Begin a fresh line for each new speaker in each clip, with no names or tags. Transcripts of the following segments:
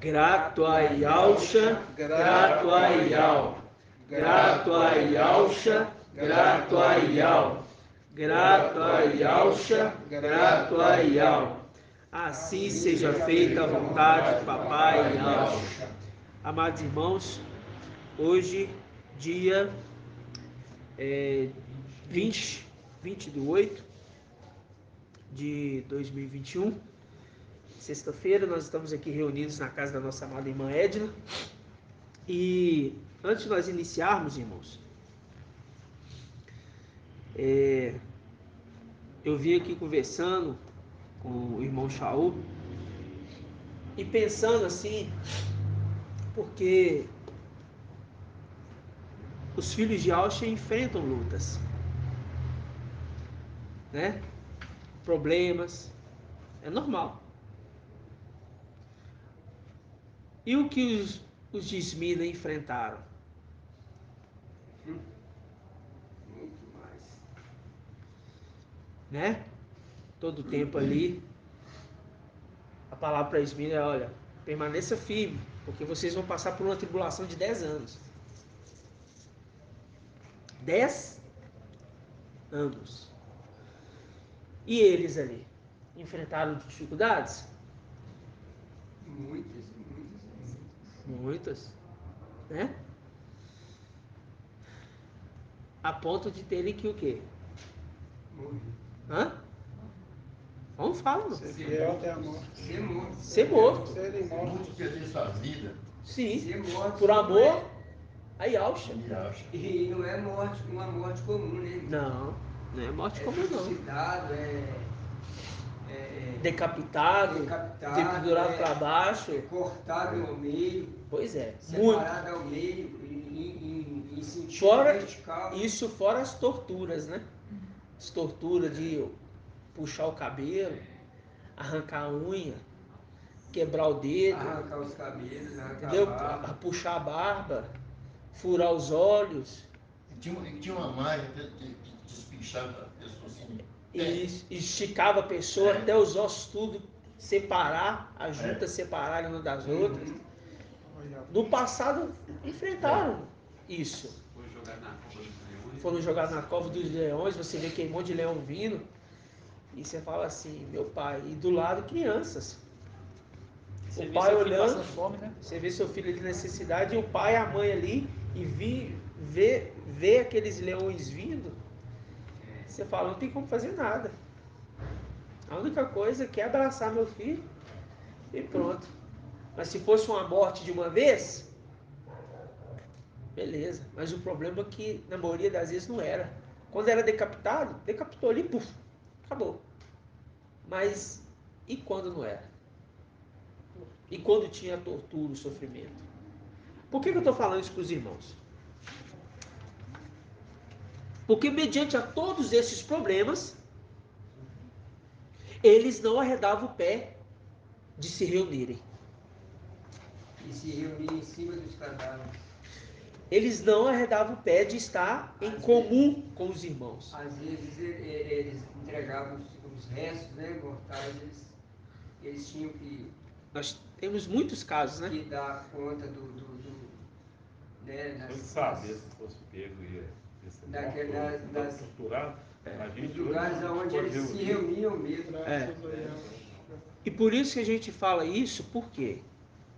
grato a Yalcha, grato a Yal, grato a Yalcha, grato a Yal, grato a Yalcha, grato a Yal. Assim seja feita a vontade de Papai Yalcha. Amados irmãos, hoje, dia 20 de 8 de 2021, sexta-feira, nós estamos aqui reunidos na casa da nossa amada irmã Edna. E antes de nós iniciarmos, irmãos, eu vim aqui conversando com o irmão Shaul e pensando assim, porque os filhos de Yalcha enfrentam lutas, né? Problemas, é normal. E o que os de Esmina enfrentaram? Muito mais, né? Todo o tempo ali, a palavra para Esmina é: olha, permaneça firme, porque vocês vão passar por uma tribulação de 10 anos. 10 anos. E eles ali enfrentaram dificuldades? Muitas, né? A ponto de terem que o quê? Morrer. Hã? Vamos falar, mano.
Ser fiel até a morte.
Ser morto.
Muitos perderam sua vida.
Sim.
Ser morto.
Por amor a Yalcha.
E não é morte, uma morte comum, né?
Não é morte comum, não.
Trucidado,
Decapitado, pendurado para baixo,
cortado ao meio,
pois é,
separado
muito.
ao meio, em sentido
Fora
vertical.
isso, fora as torturas, né? As torturas de puxar o cabelo, arrancar a unha, quebrar o dedo,
Arrancar os cabelos, arrancar
entendeu?
a barba.
Puxar a barba, furar os olhos.
Tinha uma máquina que despichava a pessoa assim.
E esticava a pessoa até os ossos tudo separar, as juntas separarem uma das outras. No passado enfrentaram isso. Foram jogados na cova dos leões, você vê que um monte de leão vindo. E você fala assim, meu pai, e do lado crianças. O pai olhando, fome, né? Você vê seu filho de necessidade, e o pai e a mãe ali, e vê aqueles leões vindo. Você fala, não tem como fazer nada. A única coisa que é abraçar meu filho e pronto. Mas se fosse uma morte de uma vez, beleza. Mas o problema é que na maioria das vezes não era. Quando era decapitado, decapitou ali, puf, acabou. Mas e quando não era? E quando tinha tortura, o sofrimento? Por que eu estou falando isso para os irmãos? Porque mediante a todos esses problemas, eles não arredavam o pé de se reunirem.
E se reunir em cima dos cadáveres.
Eles não arredavam o pé de estar em comum com os irmãos.
Às vezes eles entregavam os restos, né, mortais, eles tinham que...
Nós temos muitos casos, né?
Que dar conta né,
Você sabe, se fosse pego e
das
torturado,
os lugares onde eles se reuniam mesmo.
E por isso que a gente fala isso, por quê?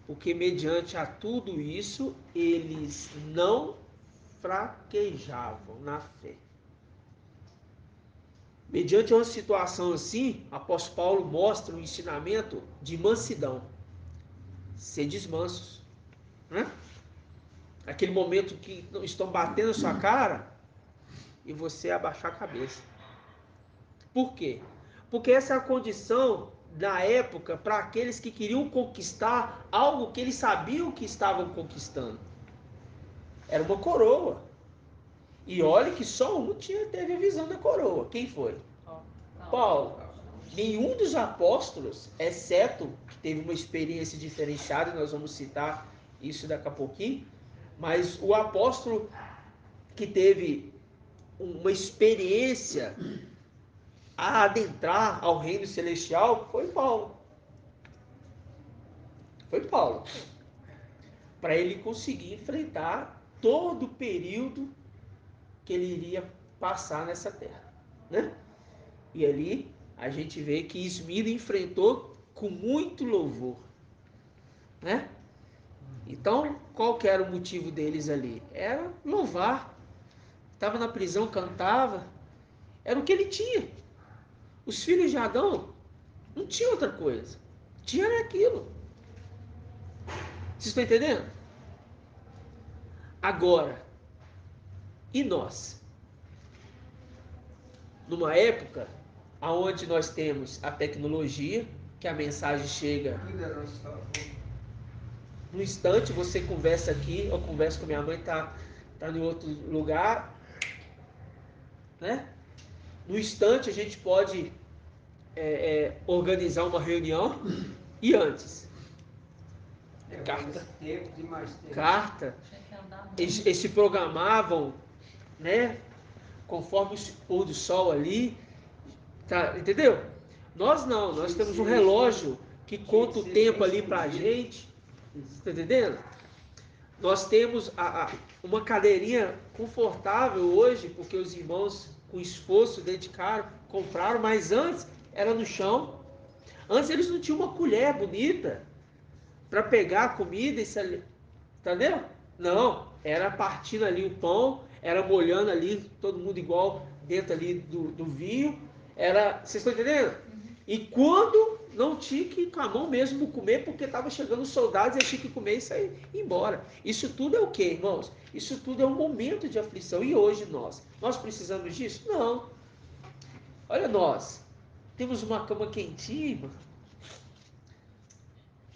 Porque mediante a tudo isso, eles não fraquejavam na fé. Mediante uma situação assim, o apóstolo Paulo mostra um ensinamento de mansidão. Sedes mansos, né? Aquele momento que estão batendo a sua cara e você abaixar a cabeça. Por quê? Porque essa é a condição da época para aqueles que queriam conquistar algo que eles sabiam que estavam conquistando. Era uma coroa. E olha que só um teve a visão da coroa. Quem foi? Paulo. Nenhum dos apóstolos, exceto que teve uma experiência diferenciada, nós vamos citar isso daqui a pouquinho, mas o apóstolo que teve uma experiência a adentrar ao reino celestial foi Paulo. Foi Paulo. Para ele conseguir enfrentar todo o período que ele iria passar nessa terra, né? E ali a gente vê que Esmina enfrentou com muito louvor, né? Então, qual que era o motivo deles ali? Era louvar. Estava na prisão, cantava. Era o que ele tinha. Os filhos de Adão não tinham outra coisa. Tinha aquilo. Vocês estão entendendo? Agora, e nós? Numa época onde nós temos a tecnologia, que a mensagem chega
Tudo é nosso favor.
no instante, você conversa aqui, eu converso com minha mãe, tá em outro lugar, né? No instante a gente pode organizar uma reunião. E antes? Carta.
Tempo e mais tempo.
Carta. Eles se programavam, né? Conforme o pôr do sol ali. Tá, entendeu? Nós não, nós temos um relógio que conta o tempo ali pra gente. Tá entendendo? Nós temos uma cadeirinha confortável hoje, porque os irmãos com esforço dedicaram, compraram, mas antes era no chão. Antes eles não tinham uma colher bonita para pegar a comida e se... Entendeu? Não, era partindo ali o pão, era molhando ali, todo mundo igual dentro ali do vinho. Era, vocês estão entendendo? E quando não tinha que ir com a mão mesmo comer, porque estava chegando os soldados e eles tinham que comer e sair embora. Isso tudo é o quê, irmãos? Isso tudo é um momento de aflição. E hoje nós precisamos disso? Não. Olha nós, temos uma cama quentinha, irmão.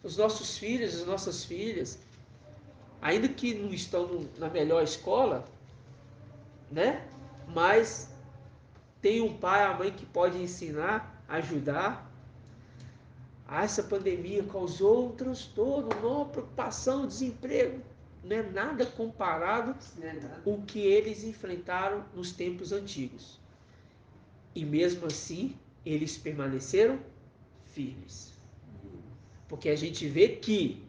Os nossos filhos, as nossas filhas, ainda que não estão na melhor escola, né? Mas tem um pai, a mãe que pode ensinar, ajudar. Essa pandemia causou um transtorno, uma preocupação, desemprego. Não é nada comparado com o que eles enfrentaram nos tempos antigos. E mesmo assim, eles permaneceram firmes. Porque a gente vê que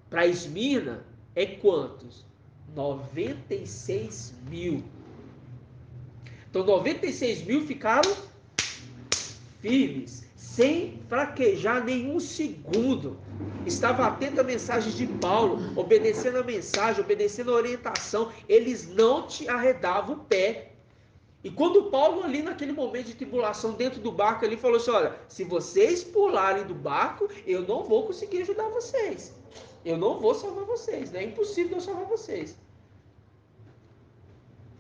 para Esmirna é quantos? 96 mil. Então 96 mil ficaram firmes, sem fraquejar nenhum segundo. Estava atento à mensagem de Paulo, obedecendo a mensagem, obedecendo a orientação. Eles não te arredavam o pé. E quando Paulo ali naquele momento de tribulação dentro do barco, ele falou assim, olha, se vocês pularem do barco, eu não vou conseguir ajudar vocês. Eu não vou salvar vocês, né? É impossível eu salvar vocês.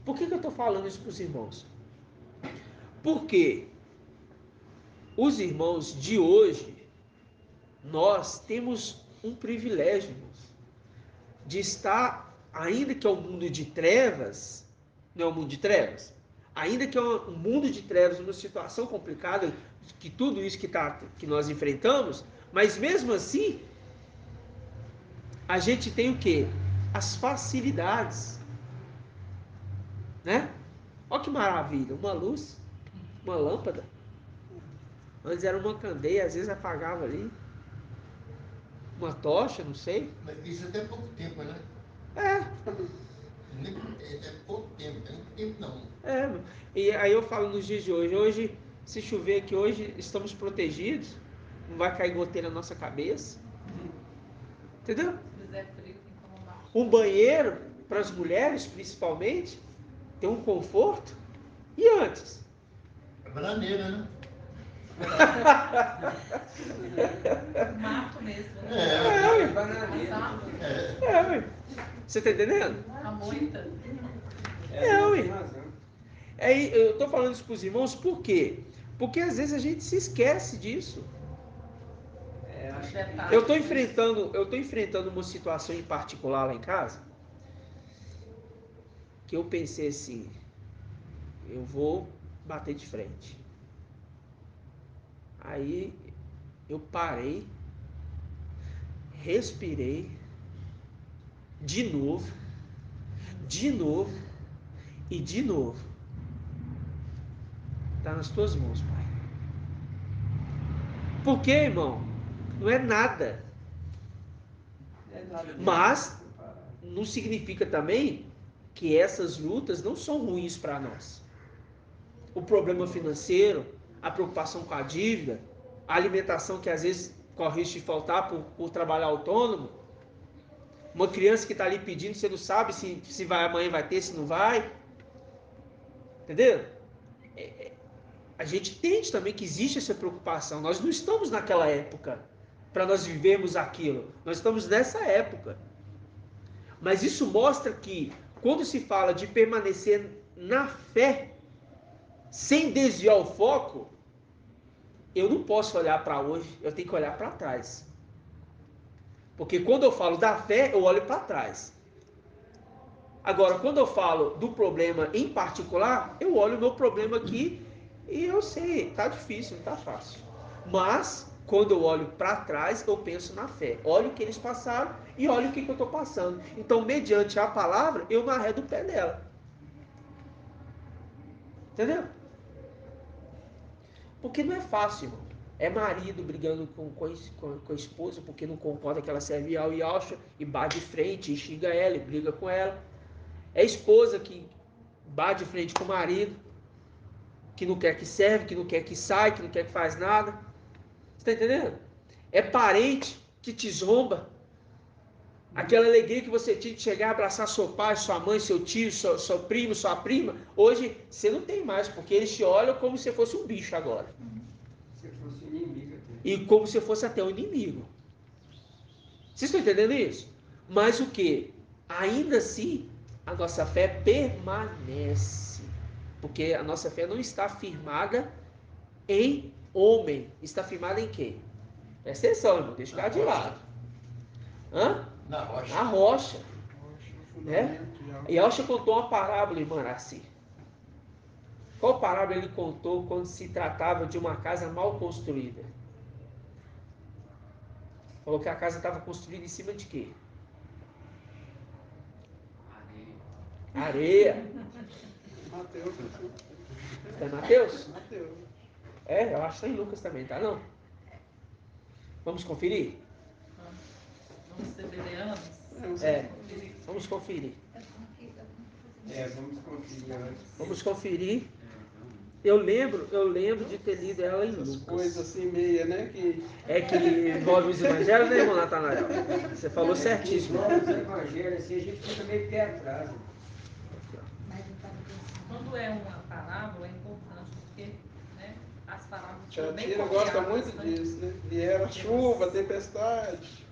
Por que eu estou falando isso para os irmãos? Porque os irmãos de hoje, nós temos um privilégio, irmãos, de estar, ainda que é um mundo de trevas, não é um mundo de trevas? Ainda que é um mundo de trevas, uma situação complicada, que tudo isso que nós enfrentamos, mas mesmo assim, a gente tem o quê? As facilidades, né? Olha que maravilha, uma luz, uma lâmpada. Antes era uma candeia, às vezes apagava ali. Uma tocha, não sei.
Mas isso até pouco tempo, né?
É,
É pouco tempo, não é muito tempo não.
E aí eu falo nos dias de hoje. Hoje, se chover aqui hoje, estamos protegidos. Não vai cair goteira na nossa cabeça. Entendeu? Um banheiro, para as mulheres principalmente, tem um conforto. E antes?
É bananeira, né?
Mato mesmo.
Ué. Você está entendendo?
A moita.
Eu estou falando isso para os irmãos, por quê? Porque às vezes a gente se esquece disso. Eu estou enfrentando uma situação em particular lá em casa, que eu pensei assim, eu vou bater de frente. Aí eu parei, respirei, de novo, e de novo. Está nas tuas mãos, Pai. Por quê, irmão? Não é nada. Mas não significa também que essas lutas não são ruins para nós. O problema financeiro, a preocupação com a dívida, a alimentação que às vezes corre risco de faltar por trabalhar autônomo, uma criança que está ali pedindo, você não sabe se vai amanhã vai ter, se não vai. Entendeu? A gente entende também que existe essa preocupação. Nós não estamos naquela época para nós vivermos aquilo. Nós estamos nessa época. Mas isso mostra que quando se fala de permanecer na fé, sem desviar o foco, eu não posso olhar para hoje, eu tenho que olhar para trás. Porque quando eu falo da fé, eu olho para trás. Agora, quando eu falo do problema em particular, eu olho o meu problema aqui e eu sei, tá difícil, não tá fácil. Mas, quando eu olho para trás, eu penso na fé. Olho o que eles passaram e olho o que eu estou passando. Então, mediante a palavra, eu não arredo o pé dela. Entendeu? Porque não é fácil, irmão. É marido brigando com a esposa porque não concorda que ela serve ao e acha e bate de frente, e xinga ela e briga com ela. É a esposa que bate de frente com o marido, que não quer que serve, que não quer que sai, que não quer que faz nada. Você está entendendo? É parente que te zomba. Aquela alegria que você tinha de chegar, abraçar seu pai, sua mãe, seu tio, seu primo, sua prima. Hoje você não tem mais, porque eles te olham como se fosse um bicho agora.
Se fosse inimigo até.
E como se fosse até um inimigo. Vocês estão entendendo isso? Mas o que? Ainda assim, a nossa fé permanece. Porque a nossa fé não está firmada em homem. Está firmada em quê? Presta atenção, irmão. Deixa eu ficar de lado. Hã?
Na rocha.
Na rocha.
Né?
E Yahshua contou uma parábola, irmã Araci. Qual parábola ele contou quando se tratava de uma casa mal construída? Falou que a casa estava construída em cima de quê? Areia.
Mateus.
Está em Mateus?
Mateus.
É, eu acho que está em Lucas também, tá não? Vamos conferir?
Vamos ser bereanos?
Vamos conferir.
Vamos conferir antes.
Vamos conferir. Eu lembro de ter lido ela em
Essas
Lucas.
coisas assim meia, né? Que
É que envolve os evangelhos, né, irmão Natanael? Você falou certíssimo.
Igual os evangelhos, assim, a gente fica meio pé atrás.
Quando é uma parábola, é importante porque, né, as parábolas são bem
Tiatira gosta
copiadas,
muito
né?
disso, né? Vieram chuva, tempestade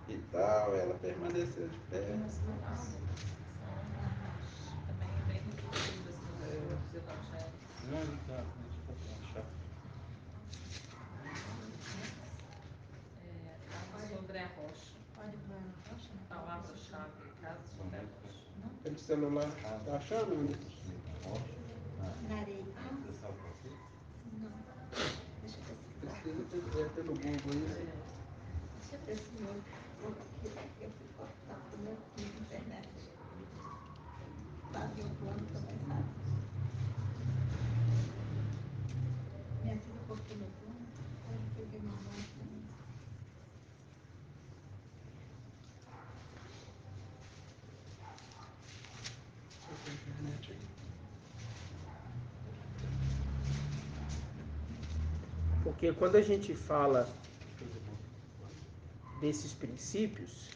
e tal, ela permaneceu de pé.
Algumas parábolas são também bem repetidas nos evangelhos. Casa sobre a rocha. Palavra-chave, casa sobre a rocha.
Aquele celular, tá achando, Anderson?
Na areia. Não. Deixa eu pesquisar.
Pesquisa pelo Google aí.
Deixa eu ver se meu. Porque eu fui cortar o meu na internet. Fazer o plano também, sabe? Minha filha cortou meu plano. Aí eu fui ver meu nome também.
Essa internet aí.
Porque quando a gente fala desses princípios,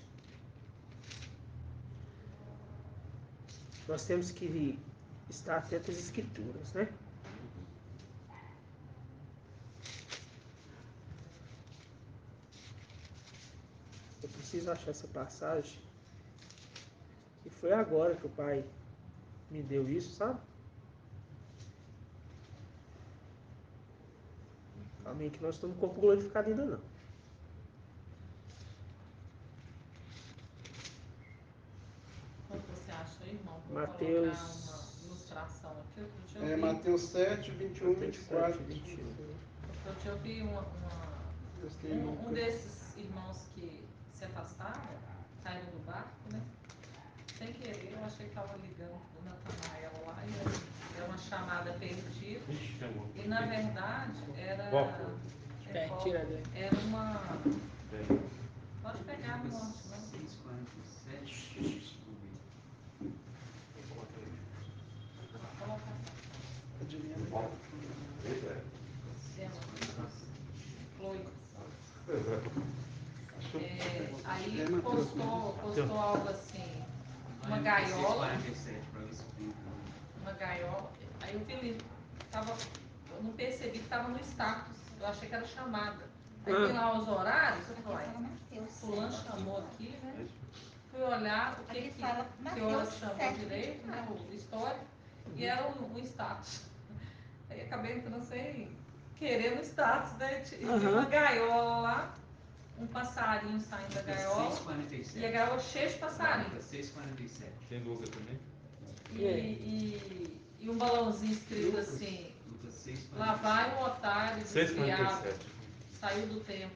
nós temos que estar atentos às escrituras, né? Eu preciso achar essa passagem. E foi agora que o pai me deu isso, sabe? Amém, que nós estamos com o corpo glorificado ainda não.
Quando você acha, irmão, vou
Mateus-
colocar uma ilustração aqui. Outro dia eu vi,
Mateus 7, 21,
Mateus
24.
7, 21.
outro dia eu vi um desses irmãos que se afastaram, saíram do barco, né? Sem querer, eu achei que estava ligando para o Natanael lá e era uma chamada perdida. E na verdade era uma. Pode pegar no norte, né?
6:47.
Aí postou algo assim, uma gaiola. Uma gaiola. Aí eu vi, eu não percebi que estava no status. Eu achei que era chamada. Aí tem lá os horários, eu falei, fulano chamou aqui, né? Fui olhar o que horas chamou direito, né? O histórico, e era o status. Aí acabei entrando sem querer no status, né? Tinha uma gaiola lá, um passarinho saindo da gaiola.
6:47.
E a gaiola cheia de passarinhos.
6:47.
Tem Lucas também?
E um balãozinho escrito assim,
Lucas 6:47.
lá vai um otário desviado,
6:47.
saiu do templo.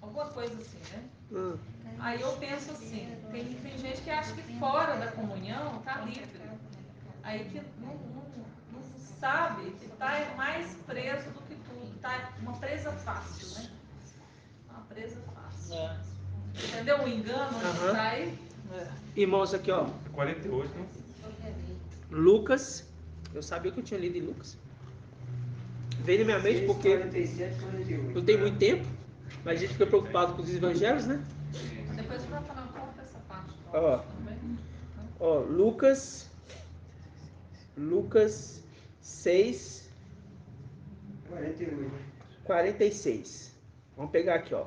Alguma coisa assim, né? Aí eu penso assim, tem gente que acha que fora da comunhão está livre. Aí que não sabe que está mais preso do que tudo. Está uma presa fácil, né? Uma presa fácil. Entendeu o engano onde está aí?
Irmãos, aqui ó,
48, não?
Lucas, eu sabia que eu tinha lido em Lucas. Veio na minha mente porque
47, 48.
não tem muito tempo, mas a gente fica preocupado com os evangelhos, né?
Mas depois você vai falar conta essa parte
Ó.
também.
Ó, Lucas 6,
48.
46. Vamos pegar aqui, ó.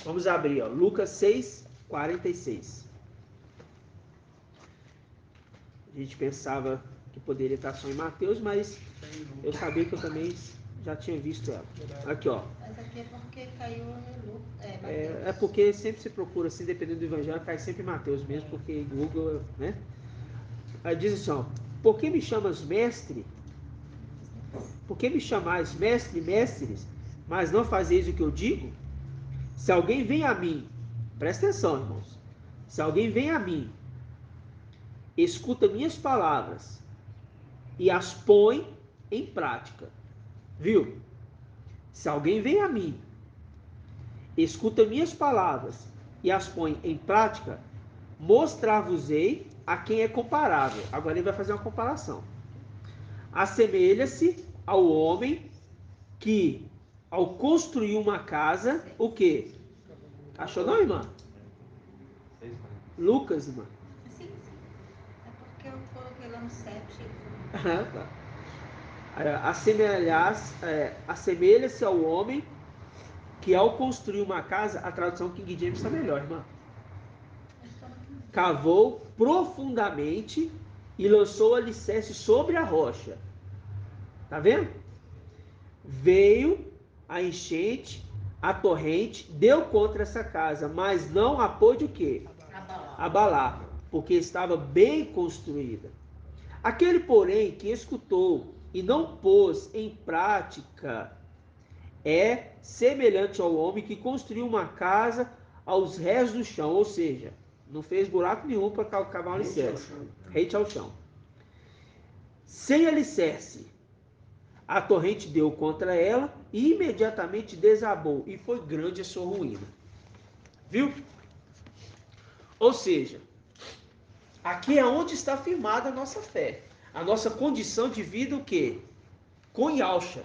Vamos abrir, ó. Lucas 6, 46. A gente pensava que poderia estar só em Mateus, mas eu sabia que eu também já tinha visto ela. Aqui, ó.
Mas aqui é porque caiu em Lucas.
É porque sempre se procura, assim, dependendo do evangelho, cai sempre em Mateus mesmo, porque Google, né? Aí diz assim, ó. Por que me chamas mestre? Por que me chamais mestre, mestres, mas não fazeis o que eu digo? Se alguém vem a mim, presta atenção, irmãos. Se alguém vem a mim, escuta minhas palavras e as põe em prática. Viu? Se alguém vem a mim, escuta minhas palavras e as põe em prática, mostrar-vos-ei a quem é comparável. Agora ele vai fazer uma comparação. Assemelha-se ao homem que, ao construir uma casa, o quê? Achou não, irmã?
6:40.
Lucas, irmã.
Sim. É porque eu coloquei lá no 7.
Assemelha-se ao homem que, ao construir uma casa, a tradução King James está melhor, irmã. Cavou profundamente e lançou o alicerce sobre a rocha. Tá vendo? Veio a enchente, a torrente, deu contra essa casa, mas não a pôde o quê? Abalar, porque estava bem construída. Aquele, porém, que escutou e não pôs em prática é semelhante ao homem que construiu uma casa aos rés do chão, ou seja, não fez buraco nenhum para cavar um alicerce, rente ao chão. Sem alicerce, a torrente deu contra ela e imediatamente desabou, e foi grande a sua ruína. Viu? Ou seja, aqui é onde está firmada a nossa fé. A nossa condição de vida, o quê? Com Yalcha.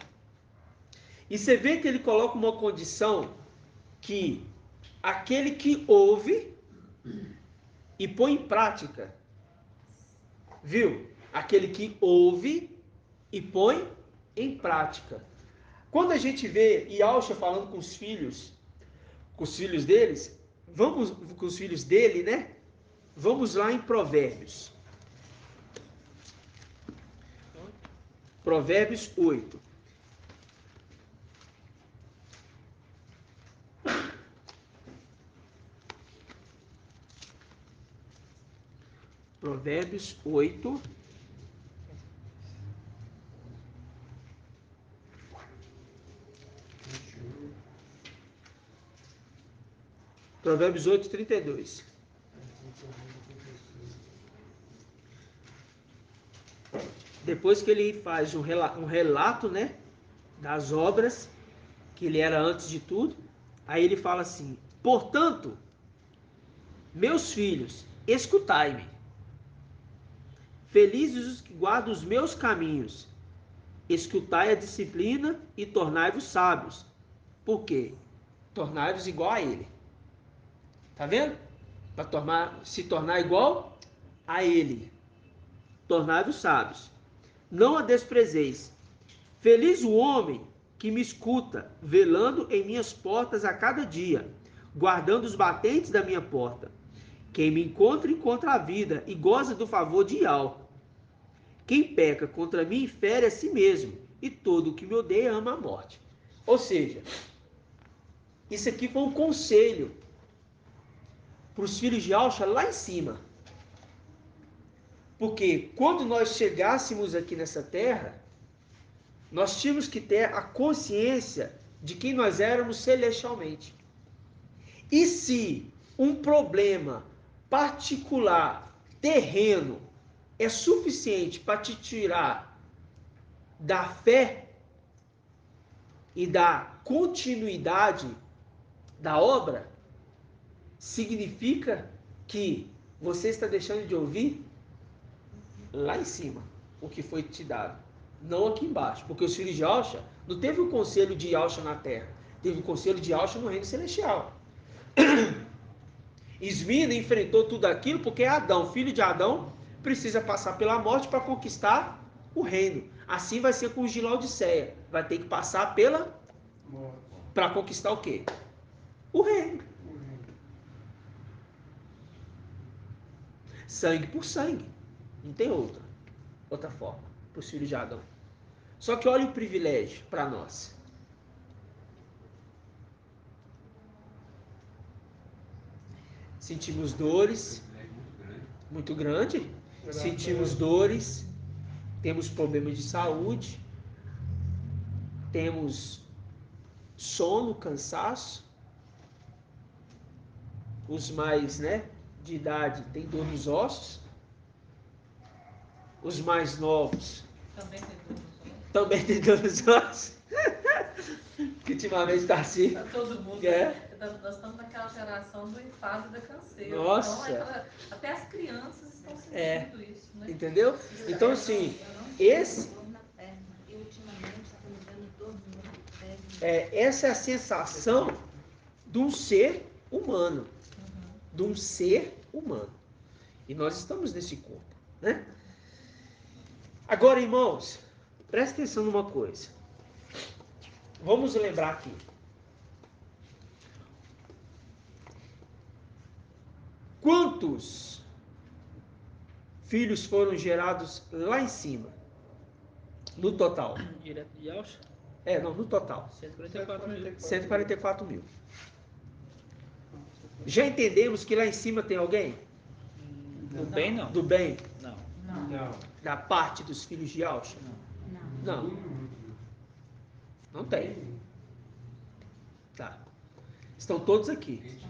E você vê que ele coloca uma condição que aquele que ouve e põe em prática. Viu? Aquele que ouve e põe em prática. Quando a gente vê Yalcha falando com os filhos deles, vamos com os filhos dele, né? Vamos lá em Provérbios. Provérbios 8. Provérbios 8. Provérbios 8, 32. Depois que ele faz um relato, né, das obras, que ele era antes de tudo, aí ele fala assim: portanto, Meus filhos, escutai-me. Felizes os que guardam os meus caminhos. Escutai a disciplina e tornai-vos sábios. Por quê? Tornai-vos igual a ele. Tá vendo? Para se tornar igual a ele. Tornai-vos sábios. Não a desprezeis. Feliz o homem que me escuta, velando em minhas portas a cada dia, guardando os batentes da minha porta. Quem me encontra, encontra a vida e goza do favor de Ial. Quem peca contra mim, fere a si mesmo, e todo o que me odeia ama a morte. Ou seja, isso aqui foi um conselho para os filhos de Alcha lá em cima. Porque quando nós chegássemos aqui nessa terra, nós tínhamos que ter a consciência de quem nós éramos celestialmente. E se um problema particular, terreno, é suficiente para te tirar da fé e da continuidade da obra, significa que você está deixando de ouvir lá em cima o que foi te dado, não aqui embaixo, porque os filhos de Alcha não teve o conselho de Alcha na terra, teve o conselho de Alcha no reino celestial. Ismina enfrentou tudo aquilo porque Adão, filho de Adão, precisa passar pela morte para conquistar o reino. Assim vai ser com os de Laodiceia, vai ter que passar pela para conquistar o quê? O reino. Sangue por sangue. Não tem outra forma para os filhos de Adão. Só que olha o privilégio para nós. Sentimos dores, muito grande. Sentimos dores, temos problemas de saúde, temos sono, cansaço. Os mais, de idade têm dor nos ossos. Os mais novos também têm dor nos ossos. Que ultimamente está assim.
Tá todo mundo. Nós estamos naquela geração do enfado e da canseira.
Nossa.
Então, até as crianças estão sentindo isso, né?
Entendeu? Então, assim, essa é a sensação de um ser humano. De um ser humano. E nós estamos nesse corpo, né? Agora, irmãos, presta atenção numa coisa. Vamos lembrar aqui. Quantos filhos foram gerados lá em cima? No total.
Direto de Alcha?
Não, no total.
144 mil.
144 mil. Já entendemos que lá em cima tem alguém?
Do bem, não.
Do bem?
Não.
Não.
Da parte dos filhos de Alcha? Não. Não tem. Tá. Estão todos aqui.
A gente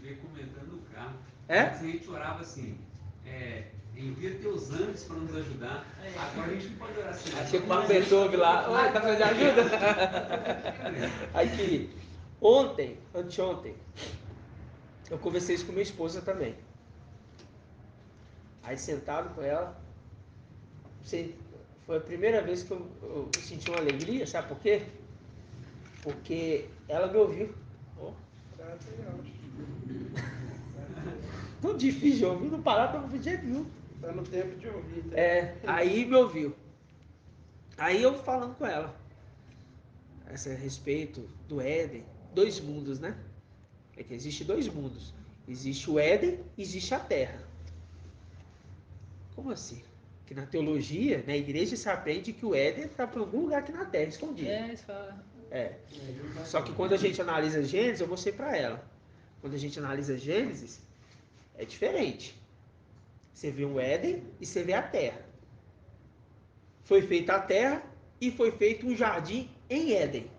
veio comentando no carro.
É?
Antes a gente orava assim, envia teus anjos para nos ajudar. Agora a gente não pode orar assim.
Achei que o Marco Beethoven lá. Oi, tá precisando de ajuda? Aqui. Anteontem, eu conversei isso com minha esposa também. Aí sentado com ela, foi a primeira vez que eu senti uma alegria, sabe por quê? Porque ela me ouviu. Tão difícil de ouvir, não parar para ouvir de jeito nenhum.
Está no tempo de ouvir. Tá?
Aí me ouviu. Aí eu falando com ela. A respeito do Éden. 2 mundos, né? É que existe 2 mundos. Existe o Éden e existe a Terra. Como assim? Que na teologia, na igreja, se aprende que o Éden está por algum lugar aqui na Terra, escondido.
Isso fala.
Só que quando a gente analisa Gênesis, eu mostrei para ela. Quando a gente analisa Gênesis, é diferente. Você vê o Éden e você vê a Terra. Foi feita a Terra e foi feito um jardim em Éden.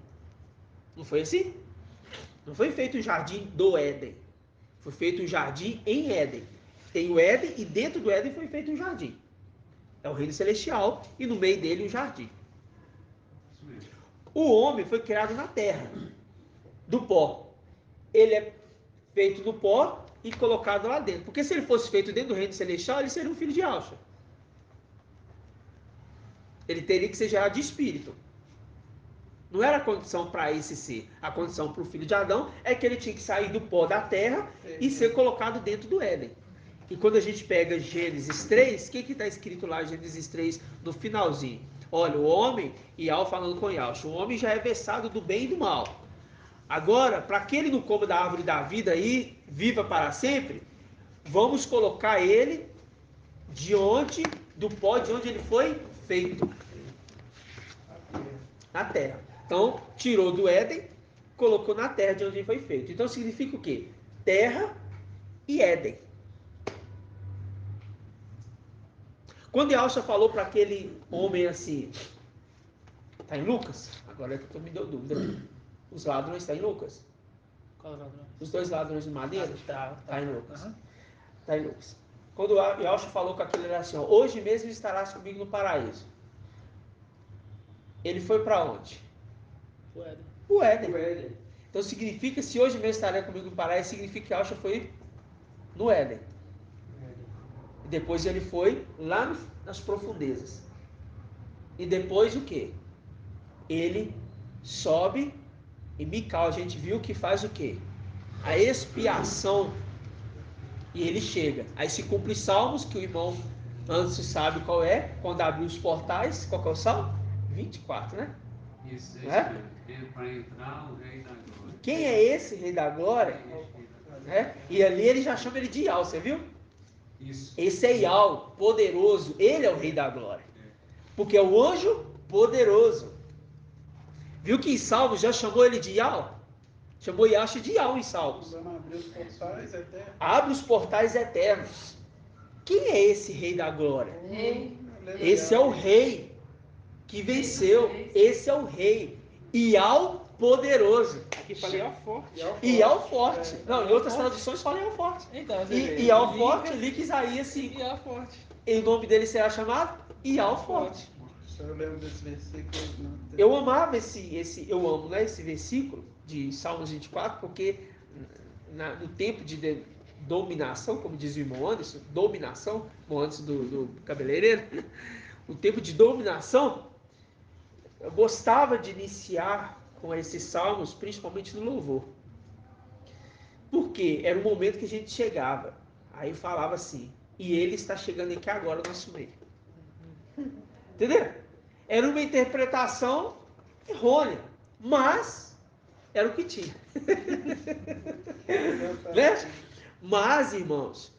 Não foi assim? Não foi feito um jardim do Éden. Foi feito um jardim em Éden. Tem o Éden e dentro do Éden foi feito um jardim. É o reino celestial e no meio dele um jardim. O homem foi criado na terra, do pó. Ele é feito do pó e colocado lá dentro. Porque se ele fosse feito dentro do reino celestial, ele seria um filho de Yahshua. Ele teria que ser gerado de espírito. Não era a condição para esse ser. A condição para o filho de Adão é que ele tinha que sair do pó da terra e ser colocado dentro do Éden. E quando a gente pega Gênesis 3, o que está escrito lá em Gênesis 3 no finalzinho? Olha, o homem, Yahweh falando com Yahshua, o homem já é versado do bem e do mal. Agora, para que ele não coma da árvore da vida e viva para sempre, vamos colocar ele do pó de onde ele foi feito. Na terra. Então, tirou do Éden, colocou na terra de onde ele foi feito. Então, significa o quê? Terra e Éden. Quando Yahshua falou para aquele homem assim, está em Lucas? Agora é que tu me deu dúvida. Os ladrões estão em Lucas?
Qual ladrão?
Os dois ladrões de madeira?
Tá.
Está em Lucas.
Uhum.
Está em Lucas. Quando Yahshua falou com aquele assim, ó, hoje mesmo estarás comigo no paraíso. Ele foi para onde?
O Éden.
O Éden.
O Éden.
Então significa, se hoje mesmo estará comigo no paraíso, significa que Yahshua foi no Éden. E depois ele foi lá nas profundezas. E depois o quê? Ele sobe e Mical, a gente viu que faz o quê? A expiação. E ele chega. Aí se cumpre Salmos, que o irmão antes sabe qual é, quando abriu os portais, qual que é o Salmo? 24, né?
Isso,
É?
para entrar o Rei da Glória.
Quem é esse Rei da Glória? Né? E ali ele já chama ele de Yahweh, você viu?
Isso.
Esse é Yahweh, poderoso. Ele é o Rei da Glória. Porque é o anjo poderoso. Viu que em Salmos já chamou ele de Yahweh? Chamou Yahshua de Yahweh em Salmos.
Vamos abrir os portais eternos.
Abre os portais eternos. Quem é esse Rei da Glória?
Rei.
Esse é o Rei que venceu. Esse é o Rei. Yahweh poderoso.
Aqui falei ó forte.
Yahweh forte. Não, em outras traduções fala Yahweh forte.
Então, você
E
vê,
Yahweh
liga
forte, liga Isaías 5.
E ó forte.
E o nome dele será chamado Yahweh forte.
Eu lembro desse versículo.
Eu amava eu amo, né, esse versículo de Salmos 24, porque no tempo de dominação, como diz o irmão Anderson, dominação, irmão Anderson do cabeleireiro, o tempo de dominação, eu gostava de iniciar com esses salmos, principalmente no louvor. Porque era o momento que a gente chegava, aí falava assim, e ele está chegando aqui agora no nosso meio. Entendeu? Era uma interpretação errônea, mas era o que tinha. Né? Mas, irmãos,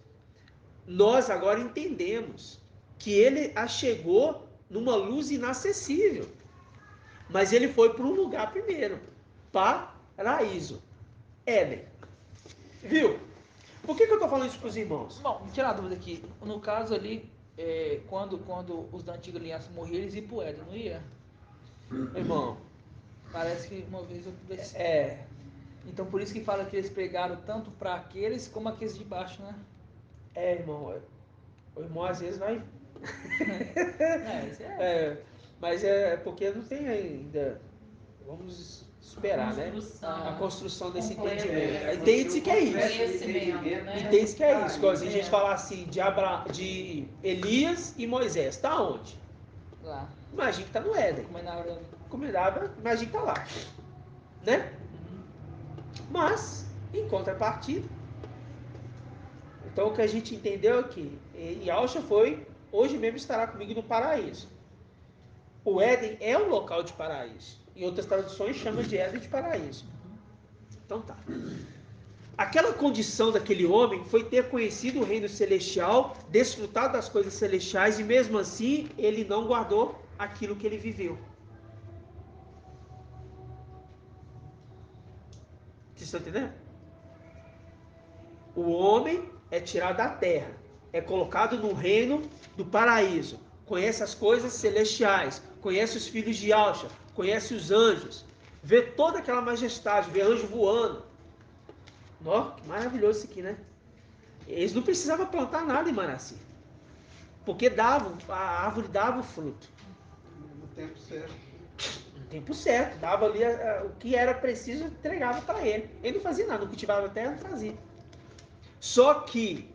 nós agora entendemos que ele a chegou numa luz inacessível. Mas ele foi para um lugar primeiro, paraíso, Éden. Viu? Por que eu estou falando isso para os irmãos?
Bom, me tirar a dúvida aqui. No caso ali, quando os da antiga aliança morreram, eles iam pro Éden, não ia?
Irmão,
Parece que uma vez eu conversei.
então
Então por isso que fala que eles pregaram tanto para aqueles como aqueles de baixo, né?
irmão, o irmão às vezes vai...
Isso
mas é porque não tem ainda, vamos esperar, né?
Construção.
A construção desse
Completa.
entendimento. Entende-se que é isso.
Conhecimento, né?
Entende-se que é isso. Igual a gente falar assim, de Elias e Moisés, está onde?
Lá.
Imagina que está no Éden. Comendava, imagina que está lá. Né? Mas, em contrapartida, então o que a gente entendeu aqui, Yahshua foi, hoje mesmo estará comigo no paraíso. O Éden é um local de paraíso. Em outras traduções chama de Éden de paraíso. Então tá. Aquela condição daquele homem foi ter conhecido o reino celestial, desfrutado das coisas celestiais e mesmo assim ele não guardou aquilo que ele viveu. Vocês estão entendendo? O homem é tirado da terra, é colocado no reino do paraíso, conhece as coisas celestiais, conhece os filhos de Yahshua, conhece os anjos, vê toda aquela majestade, vê anjo voando. Nossa, que maravilhoso isso aqui, né? Eles não precisavam plantar nada em Manassés, porque a árvore dava o fruto.
No tempo certo.
No tempo certo, dava ali o que era preciso, entregava para ele. Ele não fazia nada, não cultivava a terra, não fazia. Só que,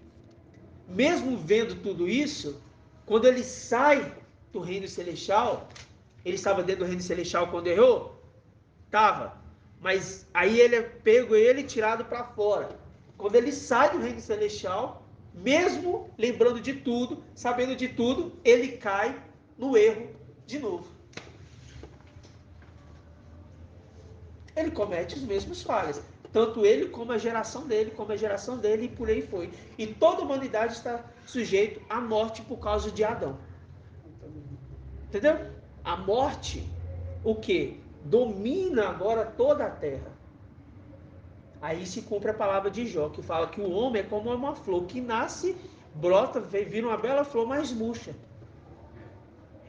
mesmo vendo tudo isso, quando ele sai do reino celestial, ele estava dentro do reino celestial quando errou? Estava. Mas aí ele é pego ele e tirado para fora. Quando ele sai do reino celestial, mesmo lembrando de tudo, sabendo de tudo, ele cai no erro de novo. Ele comete os mesmos falhas. Tanto ele como a geração dele, e por aí foi. E toda a humanidade está sujeita à morte por causa de Adão. Entendeu? A morte, o quê? Domina agora toda a terra. Aí se cumpre a palavra de Jó, que fala que o homem é como uma flor que nasce, brota, vira uma bela flor, mas murcha.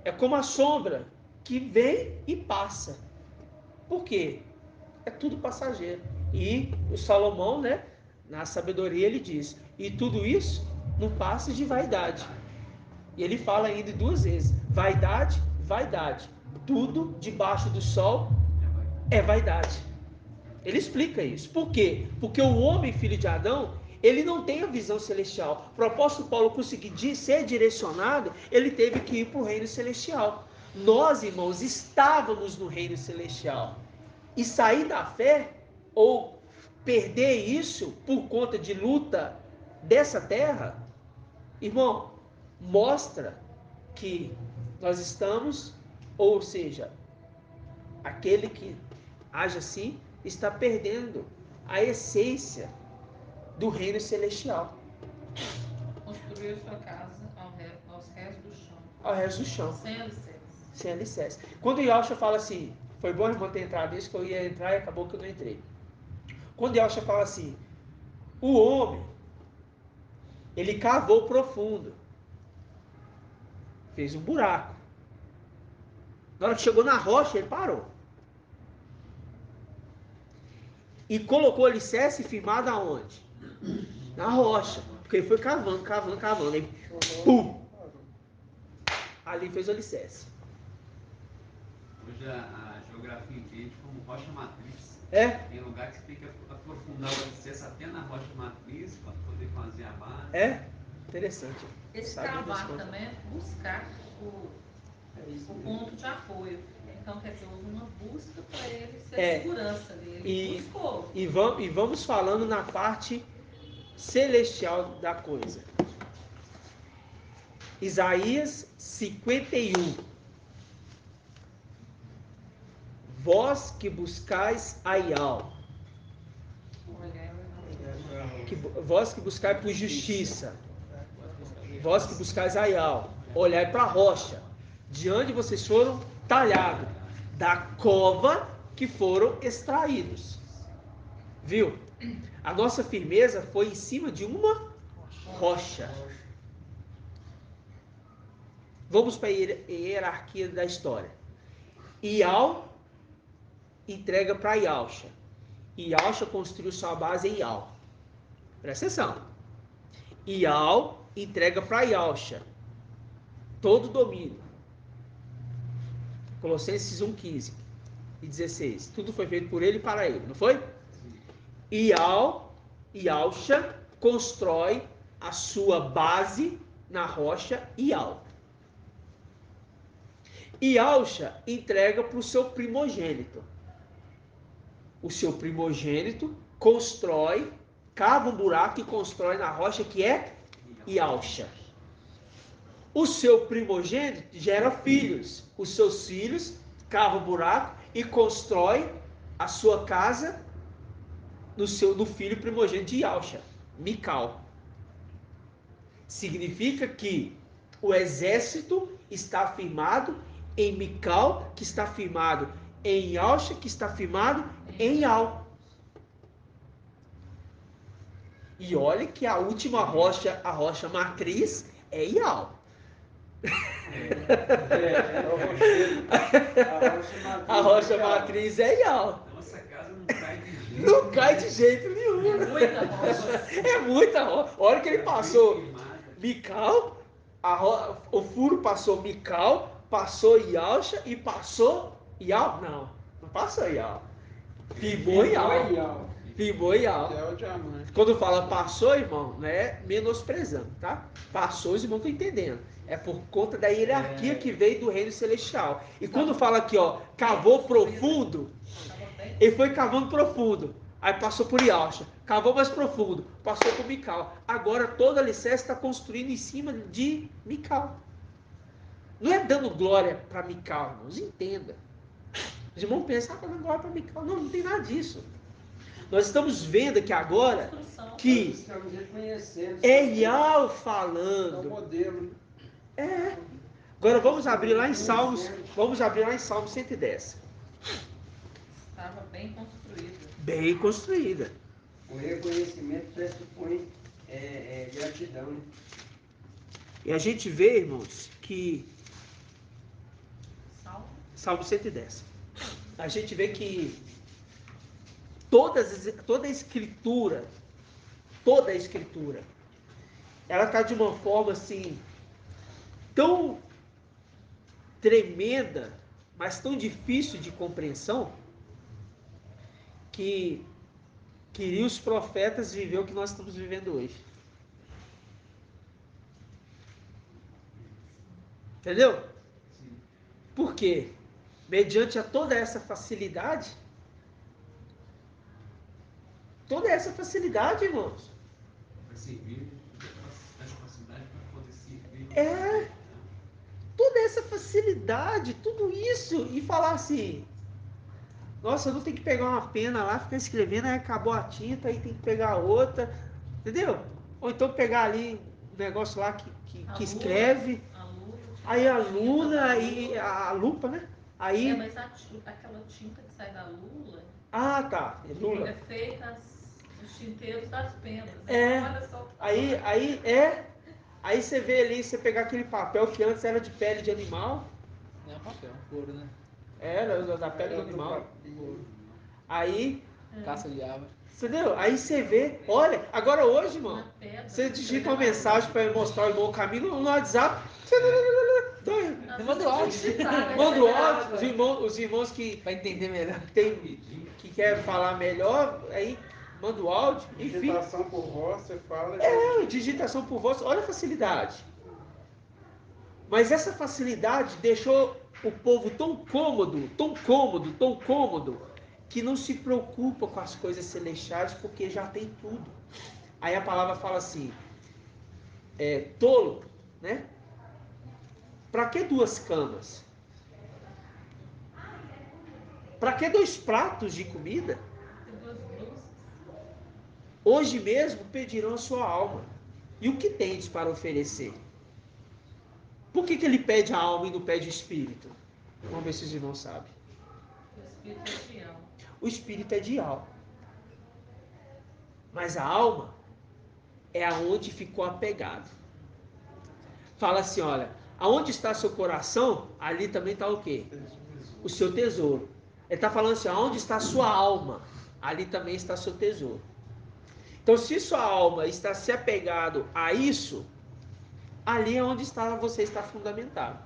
É como a sombra que vem e passa. Por quê? É tudo passageiro. E o Salomão, né, na sabedoria, ele diz, e tudo isso não passa de vaidade. E ele fala ainda 2 vezes, vaidade, vaidade. Tudo debaixo do sol é vaidade. Ele explica isso. Por quê? Porque o homem, filho de Adão, ele não tem a visão celestial. Para o apóstolo Paulo conseguir ser direcionado, ele teve que ir para o reino celestial. Nós, irmãos, estávamos no reino celestial. E sair da fé, ou perder isso por conta de luta dessa terra, irmão, mostra que nós estamos, ou seja, aquele que age assim, está perdendo a essência do reino celestial.
Construiu sua casa aos restos do chão.
Ao resto do chão.
Sem alicerce.
Sem alicerce. Quando o Yahshua fala assim, foi bom irmão ter entrado isso, que eu ia entrar e acabou que eu não entrei. Quando o Yahshua fala assim, o homem, ele cavou profundo. Fez um buraco. Na hora que chegou na rocha, ele parou. E colocou alicerce firmado aonde? Na rocha. Porque ele foi cavando. Aí, pum! Ali fez o alicerce.
Hoje a geografia entende como rocha matriz.
É?
Tem lugar que você tem que aprofundar o alicerce até na rocha matriz para poder fazer a base.
É? Interessante.
Esse
Sabe
cavar
desse ponto.
também é buscar o ponto de apoio. Então, quer dizer, houve uma busca para ele ser a segurança dele. Buscou.
E vamos falando na parte celestial da coisa. Isaías 51. Vós que buscais a Ial. Vós que buscais por justiça. Vós que buscais a Ial. Olhai para a rocha. De onde vocês foram talhados. Da cova que foram extraídos. Viu? A nossa firmeza foi em cima de uma rocha. Vamos para a hierarquia da história. Ial entrega para Yahshua. Yahshua construiu sua base em Ial. Presta atenção. Ial entrega para Yahshua todo o domínio. Colossenses 1:15 e 16. Tudo foi feito por ele e para ele, não foi? Yahshua constrói a sua base na rocha Ial. Yahshua entrega para o seu primogênito. O seu primogênito constrói, cava um buraco e constrói na rocha que é Yahshua. O seu primogênito gera filhos. Os seus filhos cavam um buraco e constrói a sua casa no filho primogênito de Yahshua, Mical. Significa que o exército está firmado em Mical, que está firmado em Yahshua, que está firmado em Ial. E olha que a última rocha, a rocha matriz, é Ial. A rocha matriz é Ial.
Nossa casa não cai de jeito.
Não cai de jeito nenhum.
É muita rocha.
É muita rocha. A hora que ele passou Mical, o furo passou Mical, passou Yahshua e passou Ial. Não passou Ial. Firmou Ial. Primordial.
Que é o diamante.
Quando fala passou, irmão, não é menosprezando, tá? Passou, os irmãos estão entendendo. É por conta da hierarquia que veio do reino celestial. E quando fala aqui, ó, cavou profundo, ele foi cavando profundo. Aí passou por Ialcha, cavou mais profundo, passou por Mical. Agora toda a alicerce está construindo em cima de Mical. Não é dando glória para Mical, irmãos, entenda. Os irmãos pensam, tá dando glória para Mical. Não, não tem nada disso. Nós estamos vendo aqui agora que
Estamos reconhecendo.
é Ial
É o
falando.
modelo.
É. Agora vamos abrir lá em Salmos, vamos abrir lá em Salmo 110.
Estava bem construída.
Bem construída.
O reconhecimento pressupõe gratidão. Né?
E a gente vê, irmãos, que
Salmo.
Salmo 110. A gente vê que toda a escritura, ela está de uma forma assim tão tremenda, mas tão difícil de compreensão, que queria os profetas viver o que nós estamos vivendo hoje. Entendeu? Por quê? Mediante a toda essa facilidade, irmãos.
Para servir, essa facilidade para poder servir.
É, toda essa facilidade, tudo isso, e falar assim, nossa, eu não tenho que pegar uma pena lá, ficar escrevendo, aí acabou a tinta, aí tem que pegar outra, entendeu? Ou então pegar ali um negócio lá que escreve, aí a lula, aí a lupa, né? Aí...
É, mas aquela tinta que sai da lula,
Ah, tá, é lula.
é feita os tinteiros das penas.
É,
Então, olha só.
aí você vê ali, você pegar aquele papel que antes era de pele de animal.
Não é papel, couro, né?
Era da pele do animal. Aí,
Caça de árvore.
entendeu? Aí você vê, olha, agora hoje, irmão,
Uma pedra,
você digita uma mensagem para mostrar o irmão caminho no WhatsApp.
Manda o áudio.
Manda o áudio, os irmãos que
Pra entender melhor.
que quer falar melhor, aí manda o áudio, enfim.
Digitação por voz, você fala.
Digitação por voz, olha a facilidade. Mas essa facilidade deixou o povo tão cômodo, que não se preocupa com as coisas celestiais, porque já tem tudo. Aí a palavra fala assim, tolo, né? Para que 2 camas? Para que 2 pratos de comida? Hoje mesmo pedirão a sua alma. E o que tens para oferecer? Por que ele pede a alma e não pede o espírito? Vamos ver se os irmãos sabem. O espírito é de alma. Mas a alma é aonde ficou apegado. Fala assim, olha, aonde está seu coração, ali também está o quê? O seu tesouro. Ele está falando assim, aonde está a sua alma, ali também está seu tesouro. Então, se sua alma está se apegado a isso, ali é onde você está fundamentado.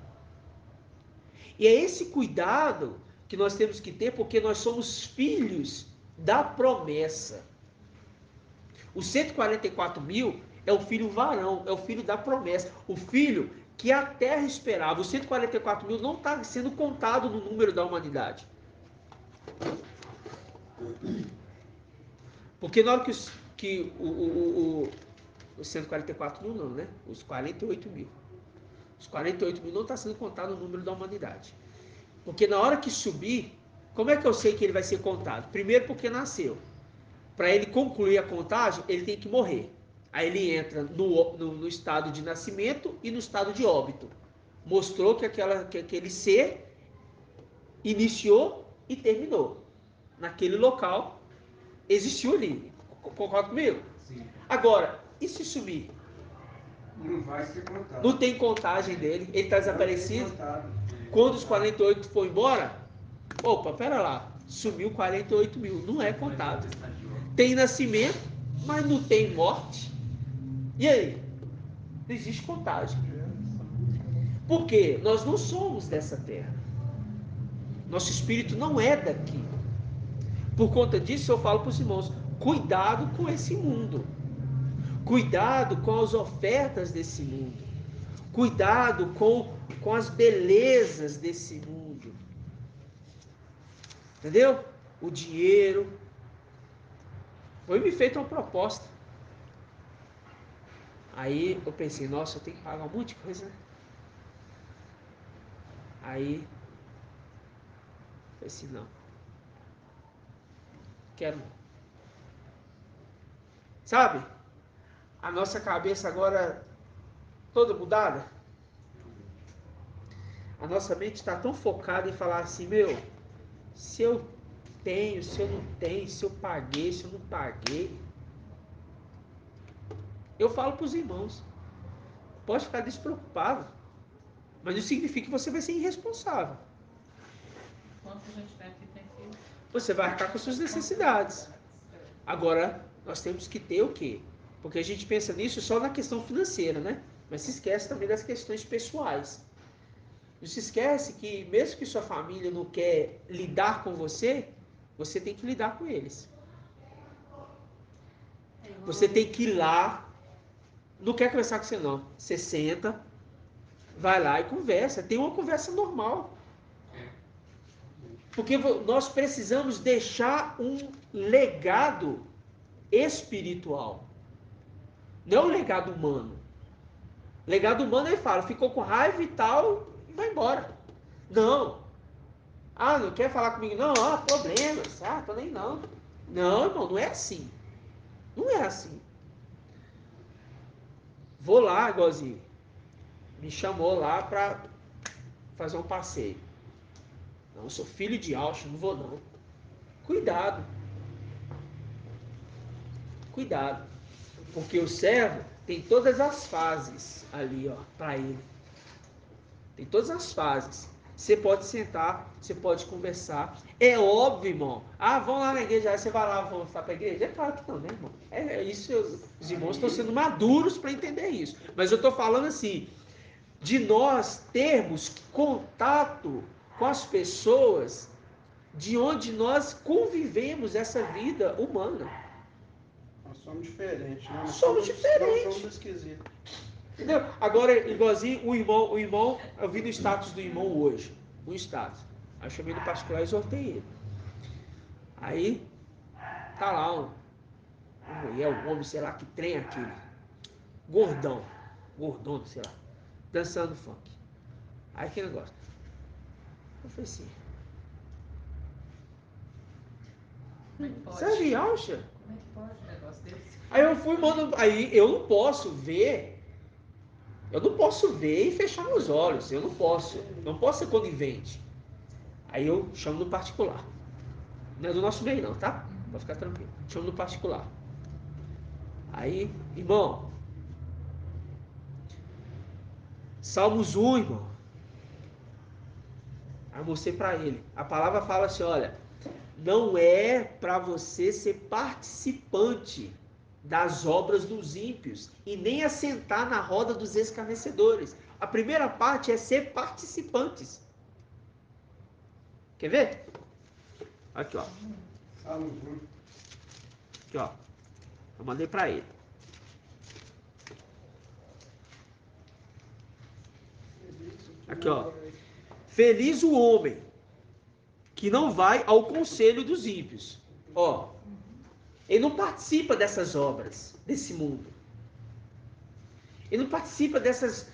E é esse cuidado que nós temos que ter, porque nós somos filhos da promessa. Os 144 mil é o filho varão, é o filho da promessa, o filho que a terra esperava. Os 144 mil não está sendo contado no número da humanidade. Porque na hora que os 144 mil não, né? Os 48 mil. Os 48 mil não está sendo contado no número da humanidade. Porque na hora que subir, como é que eu sei que ele vai ser contado? Primeiro porque nasceu. Para ele concluir a contagem, ele tem que morrer. Aí ele entra no estado de nascimento e no estado de óbito. Mostrou que aquele ser iniciou e terminou. Naquele local, existiu ali. Concorda comigo?
Sim.
Agora, e se sumir?
Não vai ser contado.
Não tem contagem dele, ele está desaparecido. Quando os 48 foi embora, opa, pera lá, sumiu 48 mil, não é contado. Tem nascimento, mas não tem morte. E aí? Não existe contagem. Por quê? Nós não somos dessa terra. Nosso espírito não é daqui. Por conta disso, eu falo para os irmãos, Cuidado com esse mundo. Cuidado com as ofertas desse mundo. Cuidado com as belezas desse mundo. Entendeu? O dinheiro. Foi me feita uma proposta. Aí eu pensei, nossa, eu tenho que pagar um monte de coisa, né? Aí eu falei assim, não. Quero não. Sabe? A nossa cabeça agora toda mudada. A nossa mente está tão focada em falar assim, meu, se eu tenho, se eu não tenho, se eu paguei, se eu não paguei. Eu falo para os irmãos, pode ficar despreocupado, mas não significa que você vai ser irresponsável.
Quanto a gente tiver aqui tem que...
Você vai arcar com suas necessidades. Agora, nós temos que ter o quê? Porque a gente pensa nisso só na questão financeira, né? Mas se esquece também das questões pessoais. Não se esquece que mesmo que sua família não quer lidar com você, você tem que lidar com eles. Você tem que ir lá, não quer conversar com você não. Você senta, vai lá e conversa. Tem uma conversa normal. Porque nós precisamos deixar um legado espiritual. Não é um legado humano. Legado humano ele fala, ficou com raiva e tal, e vai embora. Não. Ah, não quer falar comigo? Não, problemas. Tô nem não. Não, irmão, não é assim. Não é assim. Vou lá, igualzinho. Me chamou lá pra fazer um passeio. Não, eu sou filho de Alcho, não vou não. Cuidado. Cuidado. Porque o servo tem todas as fases ali, ó, para ele. Tem todas as fases. Você pode sentar, você pode conversar. É óbvio, irmão. Vamos lá na igreja, aí você vai lá, vamos para a igreja? É claro que não, né, irmão? É isso, os irmãos estão sendo maduros para entender isso. Mas eu estou falando assim, de nós termos contato com as pessoas de onde nós convivemos essa vida humana.
Nós somos diferentes, né? Nós
Somos diferentes.
Nós somos esquisitos.
Entendeu? Agora, igualzinho, o irmão, eu vi no status do irmão hoje, um status. Aí eu chamei no particular e exortei ele. Aí, tá lá uma mulher, um homem, sei lá, que trem é aquele. Gordão, sei lá, dançando funk. Aí que negócio. Eu falei assim,
Como é que pode?
você acha?
Como é que pode um negócio desse?
Aí eu fui, mano, aí eu não posso ver. Eu não posso ver e fechar meus olhos. Eu não posso. Não posso ser conivente. Aí eu chamo no particular. Não é do nosso meio não, tá? Pode ficar tranquilo. Chamo no particular. Aí, irmão. Salmos 1, irmão. Aí eu mostrei pra ele. A palavra fala assim, olha. Não é para você ser participante das obras dos ímpios e nem assentar na roda dos escarnecedores. A primeira parte é ser participantes. Quer ver? Aqui, ó. Aqui, ó. Eu mandei para ele. Aqui, ó. Feliz o homem que não vai ao conselho dos ímpios. Ó. Ele não participa dessas obras, desse mundo. Ele não participa dessas,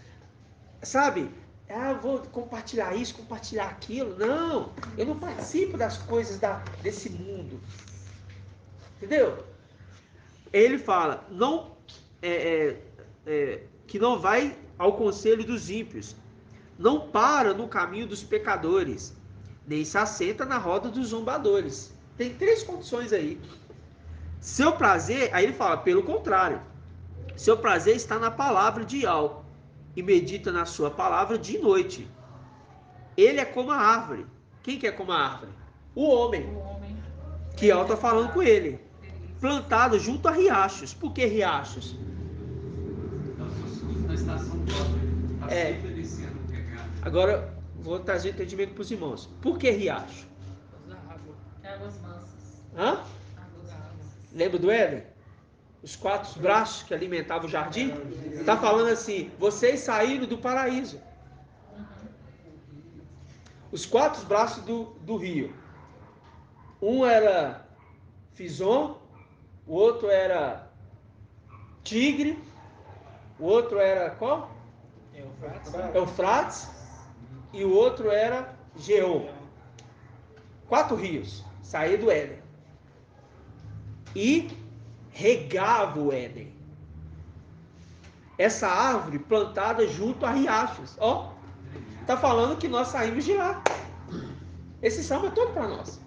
sabe? Eu vou compartilhar isso, compartilhar aquilo. Não, eu não participo das coisas desse mundo. Entendeu? Ele fala, não, que não vai ao conselho dos ímpios. Não para no caminho dos pecadores, nem se assenta na roda dos zombadores. Tem 3 condições aí. Seu prazer, aí ele fala, pelo contrário, seu prazer está na palavra de Yahweh, e medita na sua palavra de noite. Ele é como a árvore. Quem que é como a árvore? O homem. Que Yahweh está falando com ele. Plantado junto a riachos. Por que riachos?
Na estação própria. Está sempre descendo o pecado.
Agora, vou trazer entendimento para os irmãos. Por que riacho?
Águas mansas.
Hã?
Águas mansas.
Lembra do Éden? Os 4 braços que alimentavam o jardim? Está falando assim, vocês saíram do paraíso. Os 4 braços do rio. Um era Fison, o outro era Tigre, o outro era qual? Eufrates, e o outro era Geom. 4 rios saíram do Éden. E regava o Éden. Essa árvore plantada junto a riachos. Ó, tá falando que nós saímos de lá. Esse salmo é todo para nós.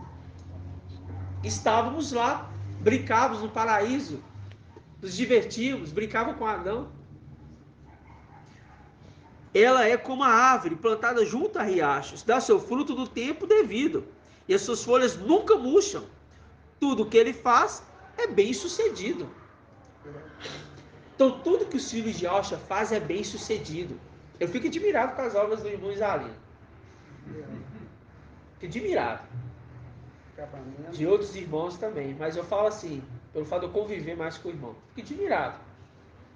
Estávamos lá, brincávamos no paraíso, nos divertíamos, brincávamos com Adão. Ela é como a árvore plantada junto a riachos, dá seu fruto no tempo devido, e as suas folhas nunca murcham. Tudo que ele faz é bem sucedido. Então, tudo que os filhos de Alcha fazem é bem sucedido. Eu fico admirado com as obras do irmão Isalino. Fico admirado. De outros irmãos também. Mas eu falo assim, pelo fato de eu conviver mais com o irmão. Fico admirado.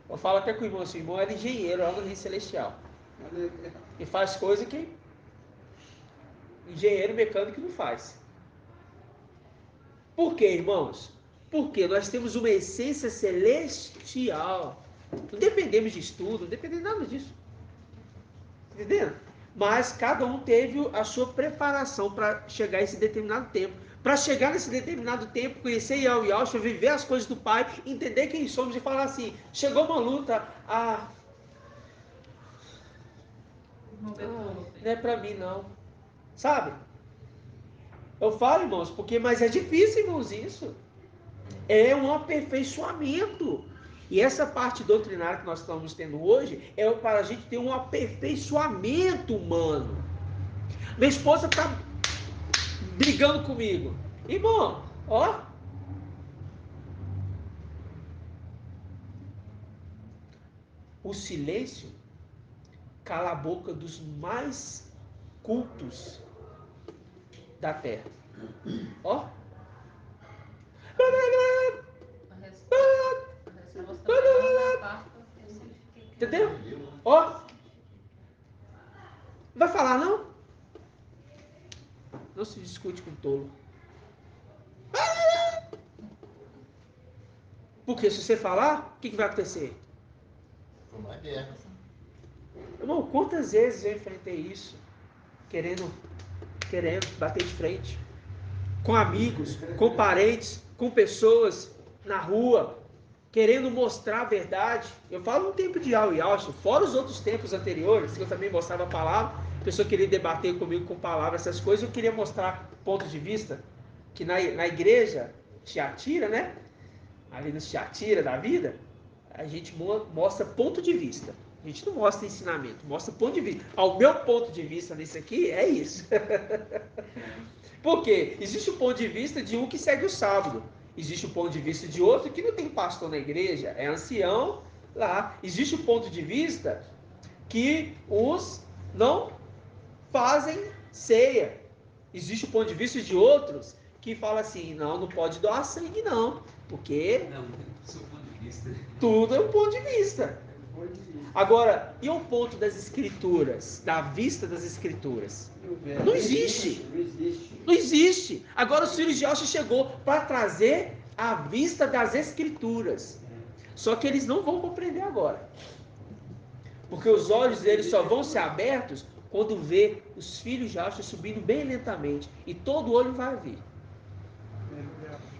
Eu falo até com o irmão assim, o irmão era engenheiro lá no Reino Celestial. E faz coisa que engenheiro mecânico não faz. Por quê, irmãos? Porque nós temos uma essência celestial. Não dependemos de estudo, não dependemos de nada disso. Entendendo? Mas cada um teve a sua preparação para chegar a esse determinado tempo. Para chegar nesse determinado tempo, conhecer Yahweh Yahshua, viver as coisas do Pai, entender quem somos e falar assim, chegou uma luta, não é para mim não. Sabe? Eu falo, irmãos, mas é difícil, irmãos, isso. É um aperfeiçoamento. E essa parte doutrinária que nós estamos tendo hoje é para a gente ter um aperfeiçoamento humano. Minha esposa está brigando comigo. Irmão, ó. O silêncio cala a boca dos mais cultos da terra. Ó. Entendeu? Ó. Vai falar não? Não se discute com tolo. Porque se você falar, o que vai acontecer?
Uma guerra.
Irmão, quantas vezes eu enfrentei isso? Querendo bater de frente. Com amigos, com parentes, com pessoas na rua, querendo mostrar a verdade. Eu falo no tempo de Yahweh Yahshua, fora os outros tempos anteriores, que eu também mostrava a palavra, a pessoa queria debater comigo com palavras, essas coisas, eu queria mostrar pontos de vista, que na igreja Tiatira, né? Ali no Tiatira da vida, a gente mostra ponto de vista. A gente não mostra ensinamento, mostra ponto de vista. Ao meu ponto de vista nisso aqui, é isso. Por quê? Existe o ponto de vista de um que segue o sábado. Existe o ponto de vista de outro que não tem pastor na igreja, é ancião lá. Existe o ponto de vista que uns não fazem ceia. Existe o ponto de vista de outros que fala assim, não pode doar sangue não, porque
Não, do seu ponto de vista.
Tudo é um ponto de vista. Agora, e o ponto das escrituras, da vista das escrituras? Não existe. Não existe. Agora os filhos de Yahshua chegou para trazer a vista das escrituras. Só que eles não vão compreender agora. Porque os olhos deles só vão ser abertos quando vê os filhos de Yahshua subindo bem lentamente. E todo olho vai ver.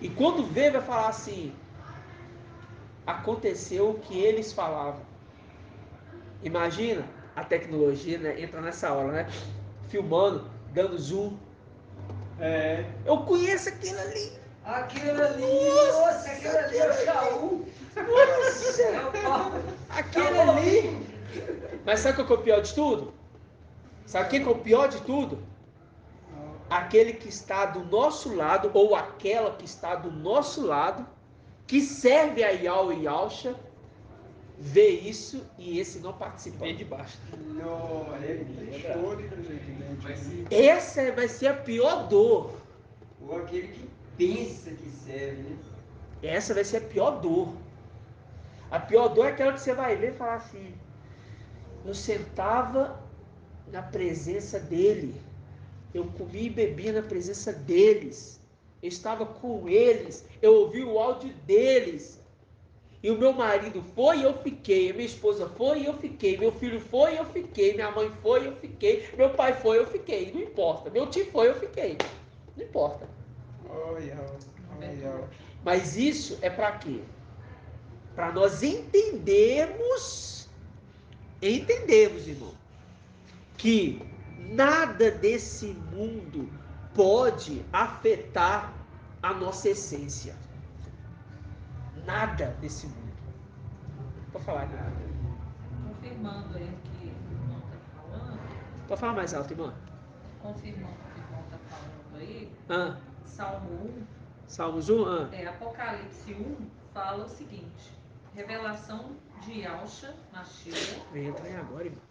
E quando vê, vai falar assim, aconteceu o que eles falavam. Imagina a tecnologia, né? Entra nessa hora, né? Filmando, dando zoom. Eu conheço aquilo ali.
Aquilo ali, nossa, aquilo ali é o Shaul.
Nossa! Aquele ali. Mas sabe o que é o pior de tudo? Sabe quem é o pior de tudo? Aquele que está do nosso lado, ou aquela que está do nosso lado, que serve a Yahweh Yahshua, vê isso e esse não participa.
Vê de baixo.
Essa vai ser a pior dor.
Ou aquele que pensa que serve, né?
Essa vai ser a pior dor. A pior dor é aquela que você vai ver e falar assim: eu sentava na presença dele, eu comia e bebia na presença deles, eu estava com eles, eu ouvi o áudio deles, e o meu marido foi e eu fiquei, a minha esposa foi e eu fiquei, meu filho foi e eu fiquei, minha mãe foi e eu fiquei, meu pai foi e eu fiquei, não importa, meu tio foi e eu fiquei, não importa. Mas isso é para quê? Para nós entendermos, irmão, que nada desse mundo pode afetar a nossa essência. Nada desse mundo. Pode falar, irmão.
Confirmando aí o que o irmão está falando.
Pode falar mais alto, irmão.
Confirmando o que o irmão está falando aí. Salmo 1.
Salmos 1?
Apocalipse 1 fala o seguinte: revelação de Yahshua Mashiach.
Entra aí agora, irmão.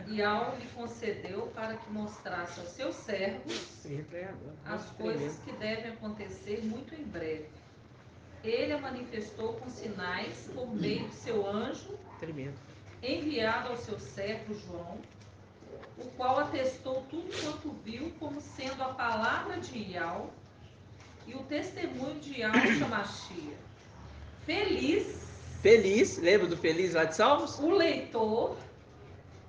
Yahweh lhe concedeu para que mostrasse aos seus servos as coisas que devem acontecer muito em breve. Ele a manifestou com sinais por meio de seu anjo, enviado ao seu servo João, o qual atestou tudo quanto viu como sendo a palavra de Yahweh e o testemunho de Yahshua Mashiach. Feliz,
lembra do feliz lá de Salmos?
O leitor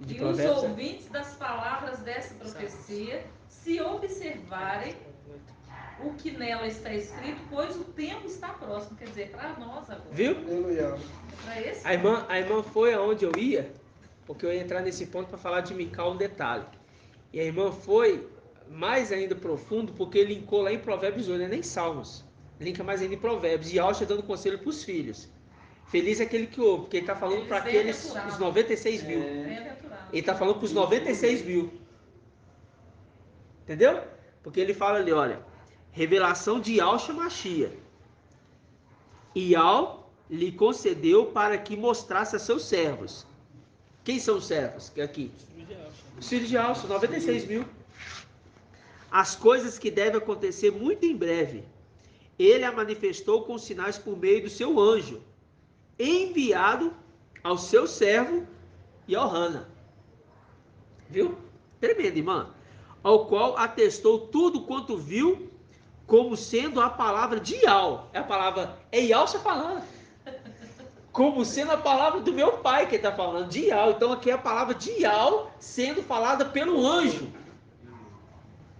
de
e
Provérbios,
os ouvintes das palavras dessa profecia, se observarem o que nela está escrito, pois o tempo está próximo. Quer dizer, para nós agora.
Viu?
Para esse
a irmã foi aonde eu ia, porque eu ia entrar nesse ponto para falar de Mical um detalhe. E a irmã foi mais ainda profundo, porque linkou lá em Provérbios 8, não é nem Salmos. Linka mais ainda em Provérbios. E Yahshua dando conselho para os filhos. Feliz é aquele que ouve, porque ele está falando para aqueles, os 96 mil. Ele está falando para os 96 mil. Entendeu? Porque ele fala ali, olha, revelação de Yahshua Mashiach. E Yahweh lhe concedeu para que mostrasse a seus servos. Quem são os servos? Que é aqui? Os filhos de Yahshua, 96 mil. As coisas que devem acontecer muito em breve. Ele a manifestou com sinais por meio do seu anjo, enviado ao seu servo Yohana. Viu? Tremendo, irmã. Ao qual atestou tudo quanto viu, como sendo a palavra de Yahweh. É a palavra, é Yahweh falando. Como sendo a palavra do meu pai que ele está falando, de Yahweh. Então aqui é a palavra de Yahweh sendo falada pelo anjo.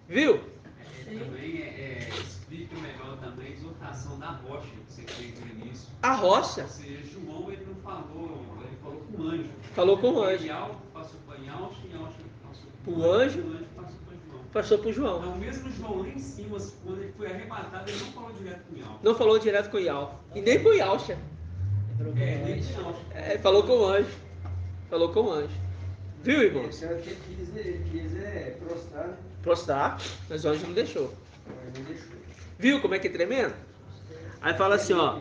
Viu?
Também explica melhor também a exortação da rocha que você fez no início.
A rocha?
Ou seja, João ele não falou, ele falou com o anjo.
Falou com o anjo.
Yahweh passou para Yahweh e Yahweh passou para
o anjo.
O anjo passou para João.
Passou para João.
Então, mesmo João lá em cima, quando ele foi arrebatado, ele não falou direto com Yahweh.
Não falou direto com Yahweh. E nem com Yahshua. Falou com o anjo. Falou com o anjo. Viu, irmãos?
Ele quis prostrar, né?
Prostrar, mas o anjo não deixou. Viu como é que é tremendo? Aí fala assim, ó.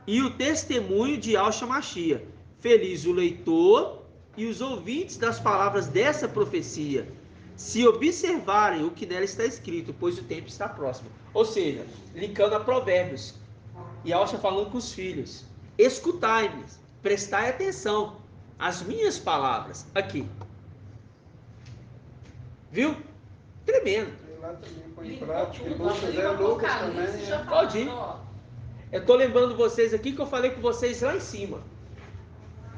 E o testemunho de Yahshua Mashiach. Feliz o leitor e os ouvintes das palavras dessa profecia, se observarem o que nela está escrito, pois o tempo está próximo. Ou seja, linkando a Provérbios. Yahshua falando com os filhos. Escutai-me, prestai atenção às minhas palavras. Aqui. Viu? Tremendo.
Lá também põe em prática. Lucas também.
Pode ir. Eu estou lembrando vocês aqui que eu falei com vocês lá em cima.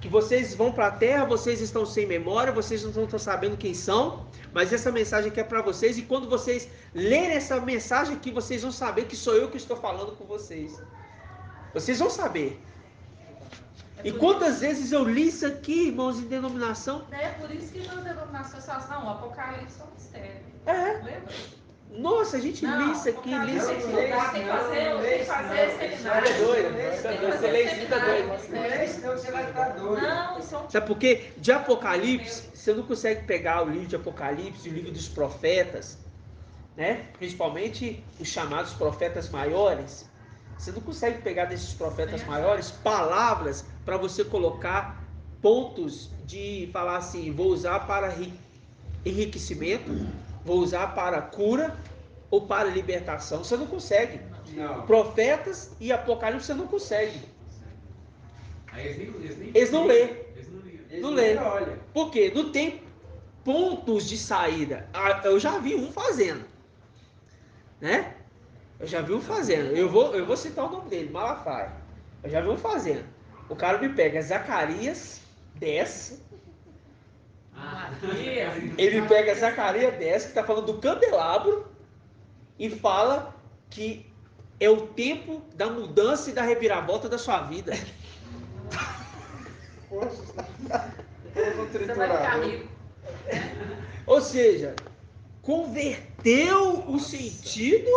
Que vocês vão para a terra, vocês estão sem memória, vocês não estão sabendo quem são. Mas essa mensagem aqui é para vocês. E quando vocês lerem essa mensagem aqui, vocês vão saber que sou eu que estou falando com vocês. Vocês vão saber. E quantas vezes eu li isso aqui, irmãos, em denominação?
É por isso que na denominação você fala assim, não, o Apocalipse é um mistério. Lembra?
Nossa, a gente lê isso aqui, lê isso aqui.
Tem que fazer seminário.
Você é doido, você lê isso, fica doido.
Você vai estar doido.
Não, isso é um...
Sabe por quê? De Apocalipse, você não consegue pegar o livro de Apocalipse, o livro dos profetas, né? Principalmente os chamados profetas maiores. Você não consegue pegar desses profetas maiores palavras para você colocar pontos de falar assim, vou usar para enriquecimento, vou usar para cura ou para libertação. Você não consegue.
Não.
Profetas e Apocalipse você não consegue.
Aí
Eles não lê.
Eles não ligam.
Eles
Não
não
lê.
olham.
Por quê? Não tem pontos de saída. Eu já vi um fazendo. Né? Eu já vi um fazendo. Eu vou citar o nome dele, Malafaia. Eu já vi um fazendo. O cara me pega Zacarias 10. Ele pega Zacarias 10, que está falando do candelabro, e fala que é o tempo da mudança e da reviravolta da sua vida.
Poxa, todo
Você vai ficar
triturador.
rico.
Ou seja, converteu o sentido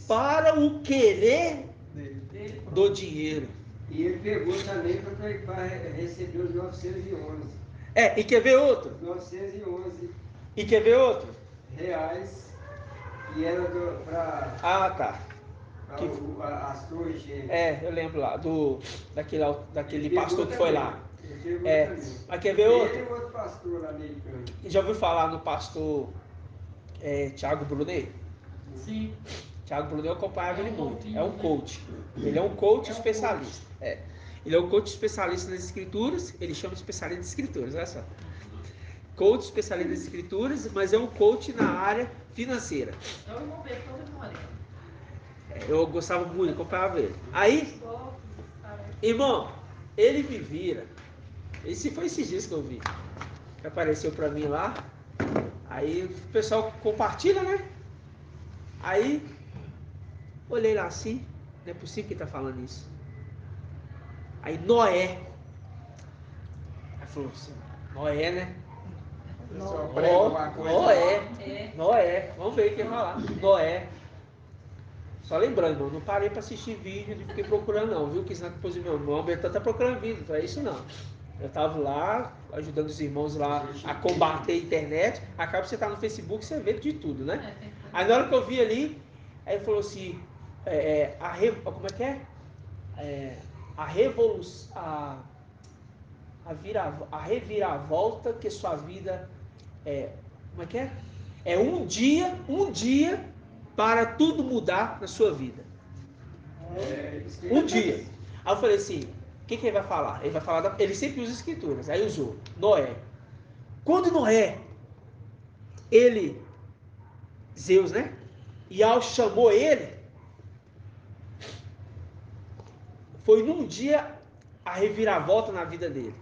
para o querer
Dele.
do dinheiro.
E ele pegou também para receber os 911.
E quer ver outro?
911
E quer ver outro?
reais que era para
Ah, tá.
as torres gêmeas.
Eu lembro lá, daquele
Ele pegou
pastor que foi
também.
lá.
Ele pegou também.
Mas quer ver
Ele
outro?
e outro pastor lá americano.
Já ouviu falar no pastor Thiago Brunet?
Sim.
Thiago Brunet eu acompanhava ele muito.
coachinho,
É um
né?
coach. Ele é um coach
É um
especialista. Ele é um coach especialista nas escrituras. Ele chama de especialista de escrituras, olha só. Coach especialista nas escrituras, mas é um coach na área financeira.
É o irmão Pedro, todo moreno.
Eu gostava muito, acompanhava ele. Aí, irmão, ele me vira. Esse foi esses dias que eu vi. Que apareceu pra mim lá. Aí o pessoal compartilha, né? Aí, olhei lá assim. Não é possível que ele tá falando isso. Aí Noé. Aí falou assim, Noé, né?
O pessoal prega uma coisa.
Noé. Vamos ver o que vai falar. Noé. Só lembrando, irmão, não parei pra assistir vídeo, não fiquei procurando não, viu? Que senão depois o meu nome, ele tá procurando vídeo, não é isso não. Eu tava lá, ajudando os irmãos lá a combater a internet. Acaba você tá no Facebook, você vê de tudo, né? Aí na hora que eu vi ali, aí ele falou assim, como é que é? A revolução, a reviravolta que sua vida como é que é? É um dia para tudo mudar na sua vida. Um dia. Aí eu falei assim, o que ele vai falar? Ele vai falar, ele sempre usa escrituras, aí usou, Noé. Quando Noé, Zeus, né? Yau chamou ele, foi num dia a reviravolta na vida dele.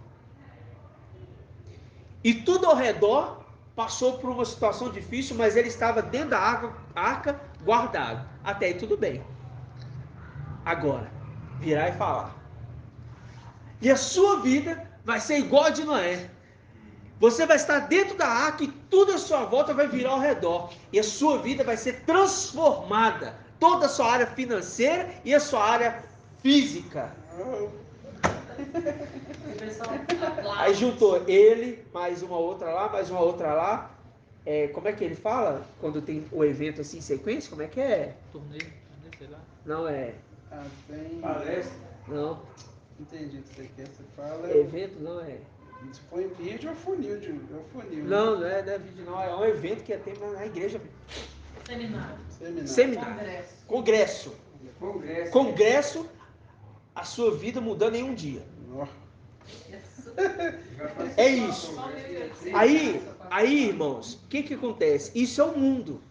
E tudo ao redor passou por uma situação difícil, mas ele estava dentro da arca guardado. Até aí tudo bem. Agora, virar e falar. E a sua vida vai ser igual a de Noé. Você vai estar dentro da arca e tudo à sua volta vai virar ao redor. E a sua vida vai ser transformada. Toda a sua área financeira e a sua área física. Aí juntou ele, mais uma outra lá, mais uma outra lá. Como é que ele fala? Quando tem o evento assim em sequência, como é que é?
Torneio, sei lá.
Não
Tem...
Palestra?
Não.
Entendi o que você quer. Você fala...
Evento não é.
Se for em vídeo, é o funil.
Não é vídeo não. É um evento que tem na igreja.
Seminário.
Congresso. Congresso, a sua vida mudando em um dia. É isso. Aí, irmãos, o que acontece? Isso é o mundo.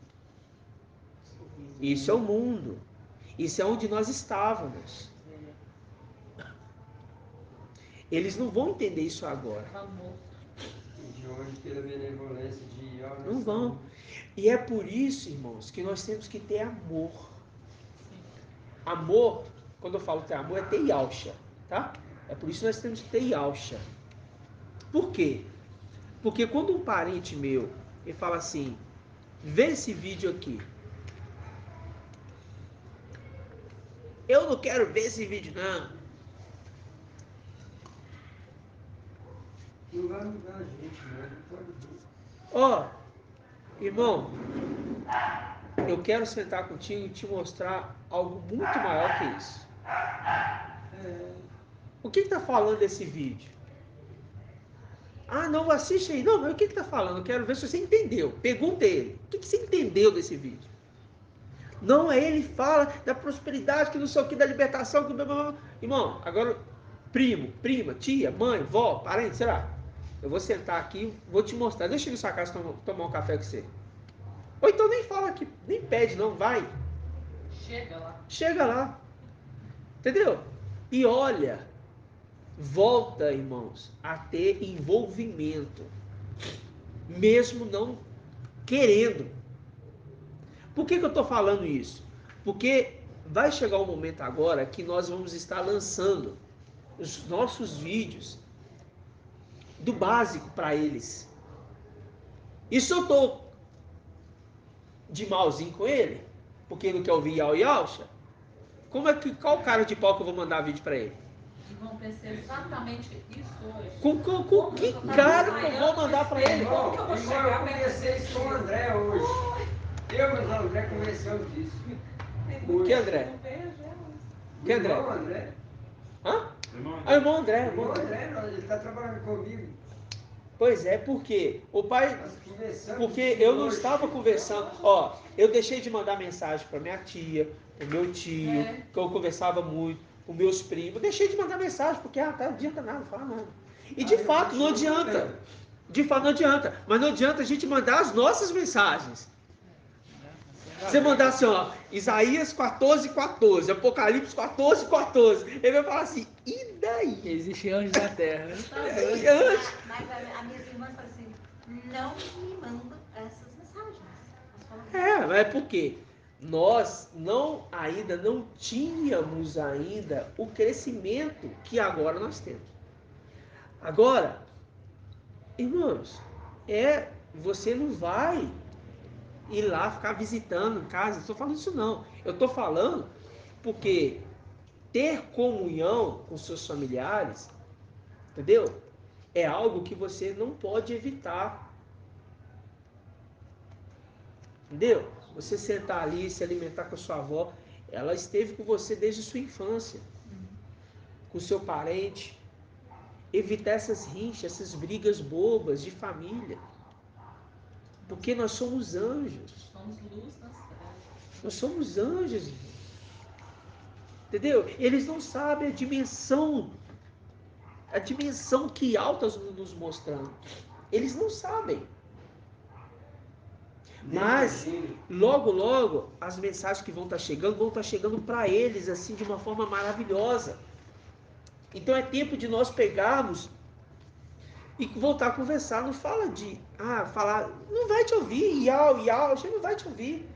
Isso é o mundo. Isso é onde nós estávamos. Eles não vão entender isso agora.
De hoje, pela benevolência de Yau,
Não vão. E é por isso, irmãos, que nós temos que ter amor. Amor, quando eu falo ter amor, é ter yalcha, tá? É por isso que nós temos que ter yalcha. Por quê? Porque quando um parente meu, ele fala assim, vê esse vídeo aqui. Eu não quero ver esse vídeo, não.
Não vai mudar a gente, né? Não pode ver.
Ó, irmão, eu quero sentar contigo e te mostrar algo muito maior que isso. O que está falando desse vídeo? Ah, não, assiste aí. Não, mas o que está falando? Eu quero ver se você entendeu. Pergunta ele. O que você entendeu desse vídeo? Não, aí ele fala da prosperidade, que não sei o que, da libertação. Que... Irmão, agora, primo, prima, tia, mãe, vó, parente, sei lá. Eu vou sentar aqui, vou te mostrar. Deixa eu ir na sua casa tomar um café com você. Ou então nem fala aqui, nem pede, não, vai.
Chega lá.
Chega lá. Entendeu? E olha, volta, irmãos, a ter envolvimento. Mesmo não querendo. Por que eu estou falando isso? Porque vai chegar um momento agora que nós vamos estar lançando os nossos vídeos do básico para eles. E se eu estou de malzinho com ele, porque ele não quer ouvir Yau Yausha, qual cara de pau que eu vou mandar vídeo para ele?
E vão pensar exatamente isso hoje.
Com que cara que eu vou mandar para ele?
Irmão, eu conversei isso com o André hoje. Eu e o André conversamos disso.
Que André? Que André?
Irmão André.
Hã? Ah, irmão André.
Irmão André, ele está trabalhando comigo.
Pois é, porque o pai...
Nós conversamos
Porque
disso
eu não
hoje.
estava conversando... Ó, eu deixei de mandar mensagem para minha tia, pro meu tio, que eu conversava muito, com meus primos. Eu deixei de mandar mensagem, porque não adianta nada, não fala nada. E de fato, não adianta. De fato, não adianta. Mas não adianta a gente mandar as nossas mensagens. Você mandar assim, ó, Isaías 14:14, Apocalipse 14:14. Ele vai falar assim, e daí?
Existem anjos na terra. Né?
Antes.
Mas a minha irmã fala assim, não me manda essas mensagens.
Mas é porque nós ainda não tínhamos ainda o crescimento que agora nós temos. Agora, irmãos, você não vai ir lá ficar visitando em casa. Não estou falando isso não. Eu estou falando porque ter comunhão com seus familiares, entendeu? É algo que você não pode evitar. Entendeu? Você sentar ali, se alimentar com a sua avó, ela esteve com você desde a sua infância. Com o seu parente. Evitar essas rixas, essas brigas bobas de família. Porque nós somos anjos.
Somos luz das trevas.
Nós somos anjos, irmão. Entendeu? Eles não sabem a dimensão que altas nos mostrando. Eles não sabem. Mas, logo, logo, as mensagens que vão estar chegando para eles, assim, de uma forma maravilhosa. Então é tempo de nós pegarmos e voltar a conversar. Não fala de, falar, não vai te ouvir, Yau, você não vai te ouvir.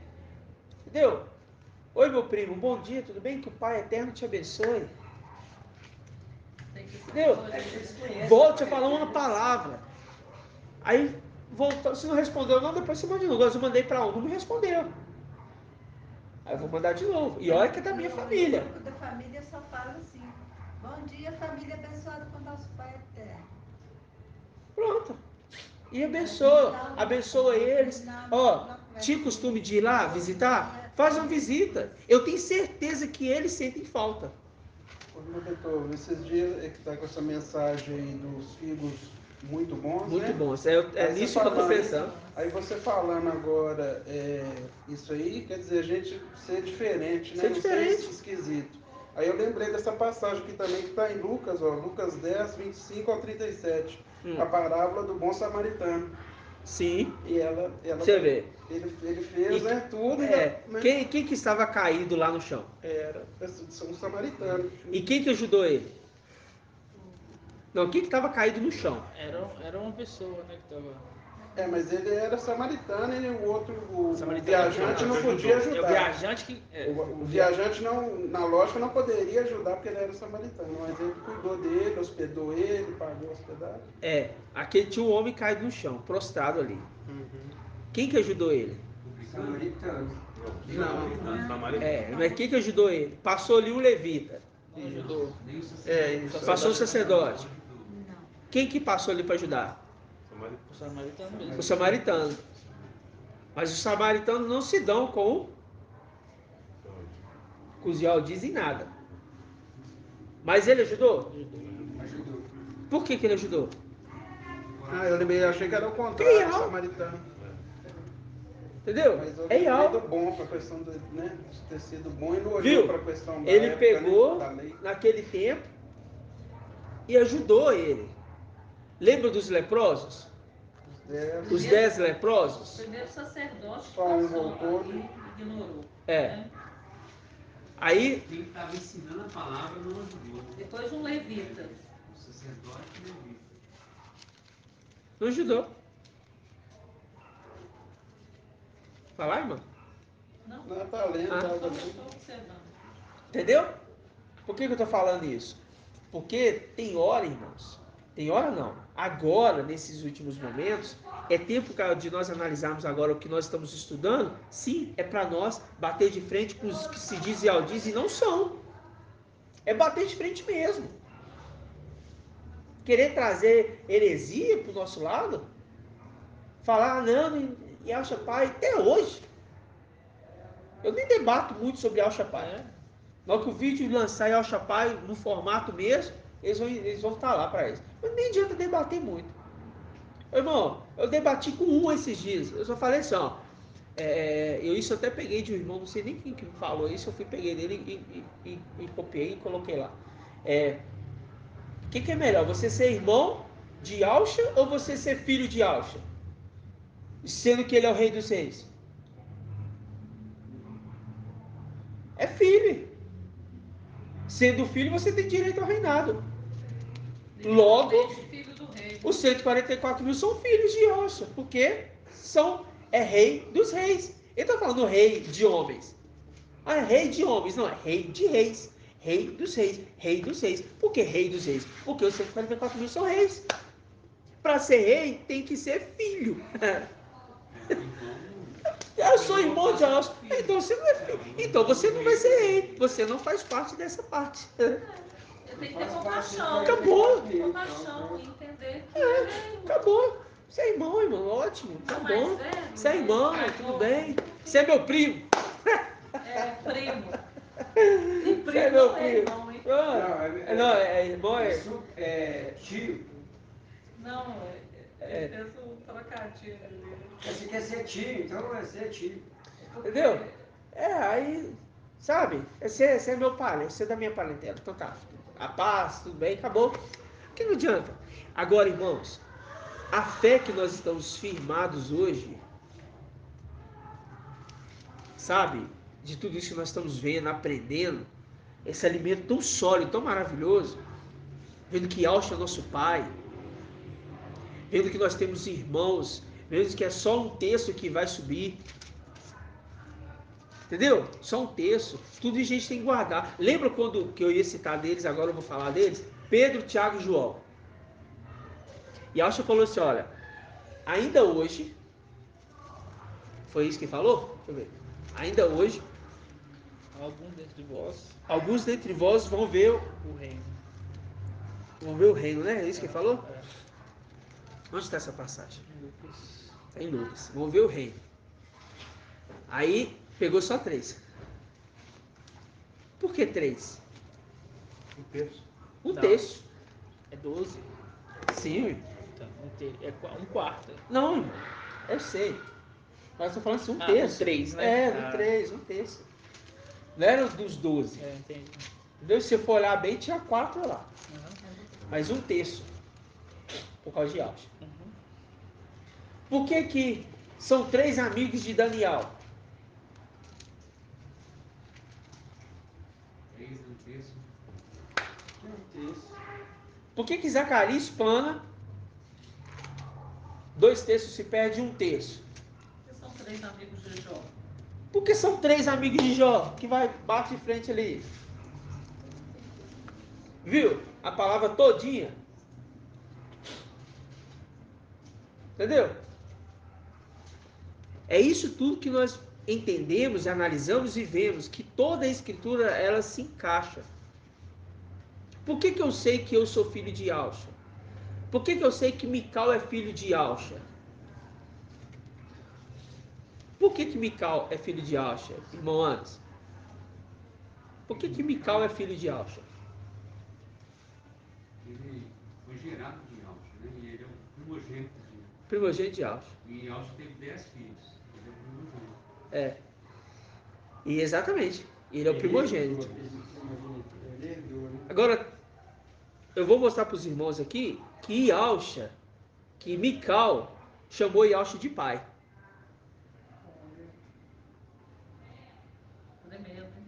Entendeu? Oi, meu primo, bom dia, tudo bem? Que o Pai Eterno te abençoe. Entendeu? Volte a falar uma palavra. Aí, voltou, se não respondeu não, depois você manda de novo. Eu mandei para um, não me respondeu. Aí eu vou mandar de novo. E olha que é da minha família.
O grupo da família só fala assim, bom dia, família abençoada com nosso Pai Eterno.
Pronto. E abençoa eles. Ó, tinha costume de ir lá visitar? Faz uma visita. Eu tenho certeza que eles sentem falta.
Ô, meu doutor, esses dias é que está com essa mensagem aí dos filhos muito bons,
Muito
né?
bom. É
Aí
nisso
você
que eu estou
falando-
pensando.
Aí você falando agora isso aí, quer dizer, a gente ser diferente, né?
Ser
Não
diferente.
ser esquisito. Aí eu lembrei dessa passagem aqui também que está em Lucas, ó, Lucas 10, 25 ao 37. A parábola do bom samaritano.
Sim.
E ela
Você vê.
ele fez,
E-
né, tudo.
É,
né?
quem que estava caído lá no chão?
Era um samaritano.
E quem que ajudou ele? Não, quem que estava caído no chão?
Era uma pessoa, né, que tava...
Mas ele era samaritano e o outro, o
Samaritano
viajante não podia
É o
ajudar.
viajante que...
O viajante não, na lógica, não poderia ajudar porque ele era samaritano, mas ele cuidou dele, hospedou ele, pagou a hospedagem.
Aquele tinha um homem caído no chão, prostrado ali. Quem que ajudou ele?
Samaritano.
Não.
Mas quem que ajudou ele? Passou ali um levita.
Não ajudou.
Isso.
Passou um sacerdote.
Não.
Quem que passou ali para ajudar?
O samaritano mesmo.
O samaritano. Mas os samaritanos não se dão com os Yaldis em nada. Mas ele ajudou?
Ajudou.
Por que ele ajudou?
Eu lembrei, achei que era o contrário,
Quem é?
o samaritano.
Entendeu?
Mas eu
É
lembrei
Yahweh.
do bom, para a questão de, né, de ter sido bom, e não olhou
Viu?
para a questão da
Ele
época,
pegou
né, da lei.
naquele tempo e ajudou ele. Lembra dos leprosos? Os 10
O
leprosos?
primeiro sacerdote
Só um
passou
voltou,
e ignorou.
É.
Né?
Aí,
Quem estava ensinando a palavra não ajudou.
Depois um levita.
O sacerdote e o levita.
não ajudou. Falar, irmão?
Não,
Não, tá lendo,
Ah.
tava
estou
assim.
observando.
Entendeu? Por que eu estou falando isso? Porque tem hora, irmãos. Tem hora não. Agora, nesses últimos momentos, é tempo de nós analisarmos agora o que nós estamos estudando. Sim, é para nós bater de frente com os que se dizem aldiz e não são. É bater de frente mesmo. Querer trazer heresia para o nosso lado. Falar, não, e Al Shapai, até hoje. Eu nem debato muito sobre Al Shapai. Na hora que o vídeo lançar em Al Shapai, no formato mesmo, eles vão estar lá para isso. Mas nem adianta debater muito. Irmão, eu debati com um esses dias. Eu só falei assim, ó. Eu isso até peguei de um irmão, não sei nem quem que me falou isso, eu fui peguei dele e copiei e coloquei lá. O que é melhor, você ser irmão de Alcha ou você ser filho de Alcha? Sendo que ele é o rei dos reis. É filho. Sendo filho, você tem direito ao reinado. Logo,
Filho do rei.
os 144 mil são filhos de Alcha, porque é rei dos reis. Ele está falando rei de homens. Ah, é rei de homens, não, é rei de reis. Rei dos reis, rei dos reis. Por que rei dos reis? Porque os 144 mil são reis. Para ser rei, tem que ser filho. Eu sou irmão de Alcha. Então você não é filho. Então você não vai ser rei. Você não faz parte dessa parte.
Eu tenho que ter compaixão.
Acabou.
Compaixão e entender que ele é irmão.
Acabou. Você é irmão, irmão. Ótimo. Tá
Mais
bom.
velho,
Você é irmão,
mais
tudo
novo.
bem. Você é meu primo.
É primo. E
Você é
primo
meu
não é
primo.
irmão, hein?
Não, é irmão, é.
Isso é tio.
Não, ele fez um trocadilho ali.
Você quer ser tio, então vai ser tio.
Entendeu? Aí, sabe? Você é meu pai, você é da minha parentela. Então tá. A paz, tudo bem, acabou. Que não adianta. Agora, irmãos, a fé que nós estamos firmados hoje, sabe? De tudo isso que nós estamos vendo, aprendendo, esse alimento tão sólido, tão maravilhoso, vendo que Alcha é nosso pai, vendo que nós temos irmãos, vendo que é só um texto que vai subir. Entendeu? Só um terço. Tudo a gente tem que guardar. Lembra quando que eu ia citar deles, agora eu vou falar deles? Pedro, Tiago e João. E Alcha falou assim, olha, ainda hoje, foi isso que falou? Deixa eu ver. Ainda hoje, alguns dentre vós vão ver
O reino.
o reino, né? É isso que ele falou? Onde está essa passagem? Está em Lucas. Vão ver o reino. Aí, pegou só 3. Por que 3?
Um terço.
Um
Não.
terço.
É 12.
Sim.
Então, um quarto.
Não, irmão. Eu sei. Mas eu estou falando assim, um
Ah,
terço.
um 3, né?
É, um 3, um terço. Não era dos 12.
Entendi.
Entendeu? Se você for olhar bem, tinha 4 lá.
Uhum.
Mas um terço. Por causa de Alcha.
Uhum.
Por que são 3 amigos de Daniel?
3 no texto.
Um terço.
Por que Zacarias plana 2 terços se perde 1 terço?
Porque são 3 amigos de Jó.
Porque são 3 amigos de Jó que vai bate de frente ali. Viu? A palavra todinha. Entendeu? É isso tudo que nós entendemos, analisamos e vemos que toda a escritura ela se encaixa. Por que eu sei que eu sou filho de Alcha? Por que eu sei que Mical é filho de Alcha? Por que Mical é filho de Alcha, irmão Anderson? Por que Mical é filho de Alcha?
Ele foi gerado de Alcha, né? E ele é o primogênito de.
Primogênito de Alcha.
E Alcha teve 10 filhos. Ele é o primogênito.
E exatamente. Ele é o primogênito.
Ele herdou, né?
Agora, eu vou mostrar para os irmãos aqui que Ialcha, que Mical chamou Ialcha de pai.
Tremendo, hein?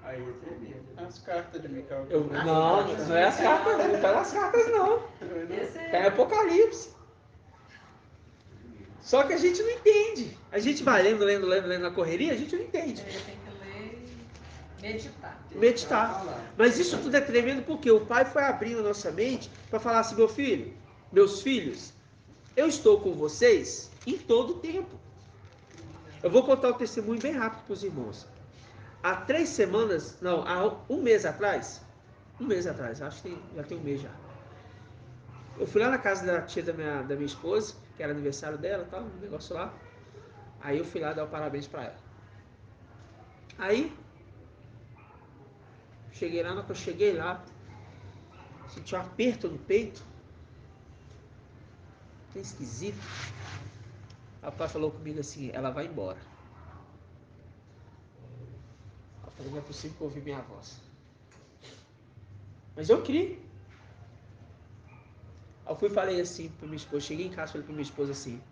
Aí é tremendo. As cartas de Mical.
Não é as cartas, não tá nas cartas não.
Esse
Tá em Apocalipse. Só que a gente não entende. A gente vai lendo na correria, a gente não entende.
tem que ler e meditar.
Meditar. Mas isso tudo é tremendo porque o Pai foi abrindo a nossa mente para falar assim, meu filho, meus filhos, eu estou com vocês em todo o tempo. Eu vou contar o testemunho bem rápido para os irmãos. Há 3 semanas, não, há um mês atrás, acho que já tem um mês já. Eu fui lá na casa da tia da minha esposa, que era aniversário dela, tal, um negócio lá. Aí eu fui lá dar o parabéns para ela. Aí, cheguei lá, na hora que eu cheguei lá, senti um aperto no peito. Que esquisito. O pai falou comigo assim, ela vai embora. Eu falei, não é possível que eu ouvi minha voz. Mas eu criei. Eu fui e falei assim para minha esposa, cheguei em casa e falei para minha esposa assim,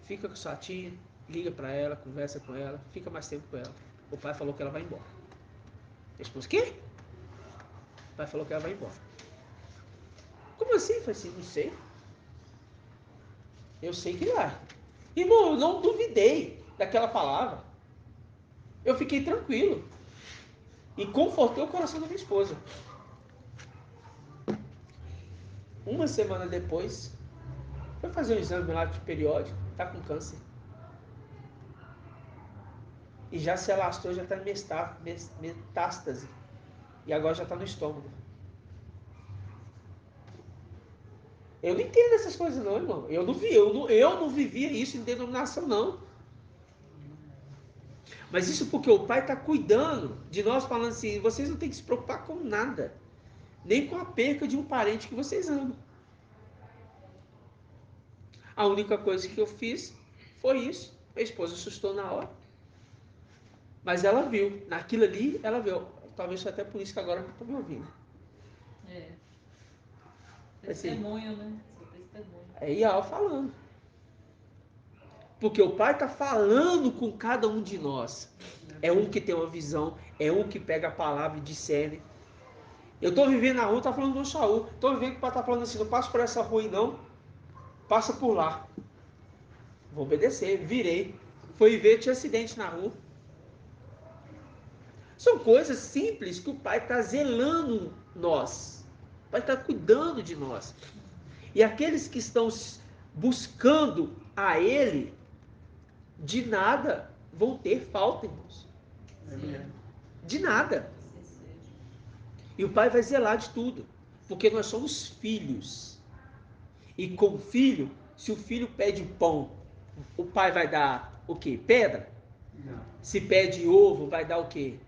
fica com sua tia, liga para ela, conversa com ela, fica mais tempo com ela. O pai falou que ela vai embora. Minha esposa, quê? O pai falou que ela vai embora. Como assim? Eu falei assim, não sei. Eu sei que vai. Irmão, eu não duvidei daquela palavra. Eu fiquei tranquilo. E confortei o coração da minha esposa. Uma semana depois, foi fazer um exame lá de periódico, tá com câncer. E já se alastrou, já está em metástase. E agora já está no estômago. Eu não entendo essas coisas não, irmão. Eu não vivia isso em denominação, não. Mas isso porque o Pai está cuidando de nós, falando assim, vocês não tem que se preocupar com nada. Nem com a perca de um parente que vocês amam. A única coisa que eu fiz foi isso. A esposa assustou na hora. Mas ela viu. Naquilo ali, ela viu. Talvez foi até por isso que agora não estou me ouvindo.
Testemunho, né? Seu testemunho.
É Ial falando. Porque o Pai está falando com cada um de nós. É um que tem uma visão. É um que pega a palavra e discerne. Eu estou vivendo na rua, está falando do Saul. Estou vivendo que o Pai está falando assim, não passa por essa rua não. Passa por lá. Vou obedecer, virei. Foi ver, tinha acidente na rua. São coisas simples que o Pai está zelando nós. O Pai está cuidando de nós. E aqueles que estão buscando a Ele, de nada vão ter falta, irmãos. De nada. E o Pai vai zelar de tudo. Porque nós somos filhos. E como filho, se o filho pede pão, o pai vai dar o quê? Pedra?
Não.
Se pede ovo, vai dar o quê?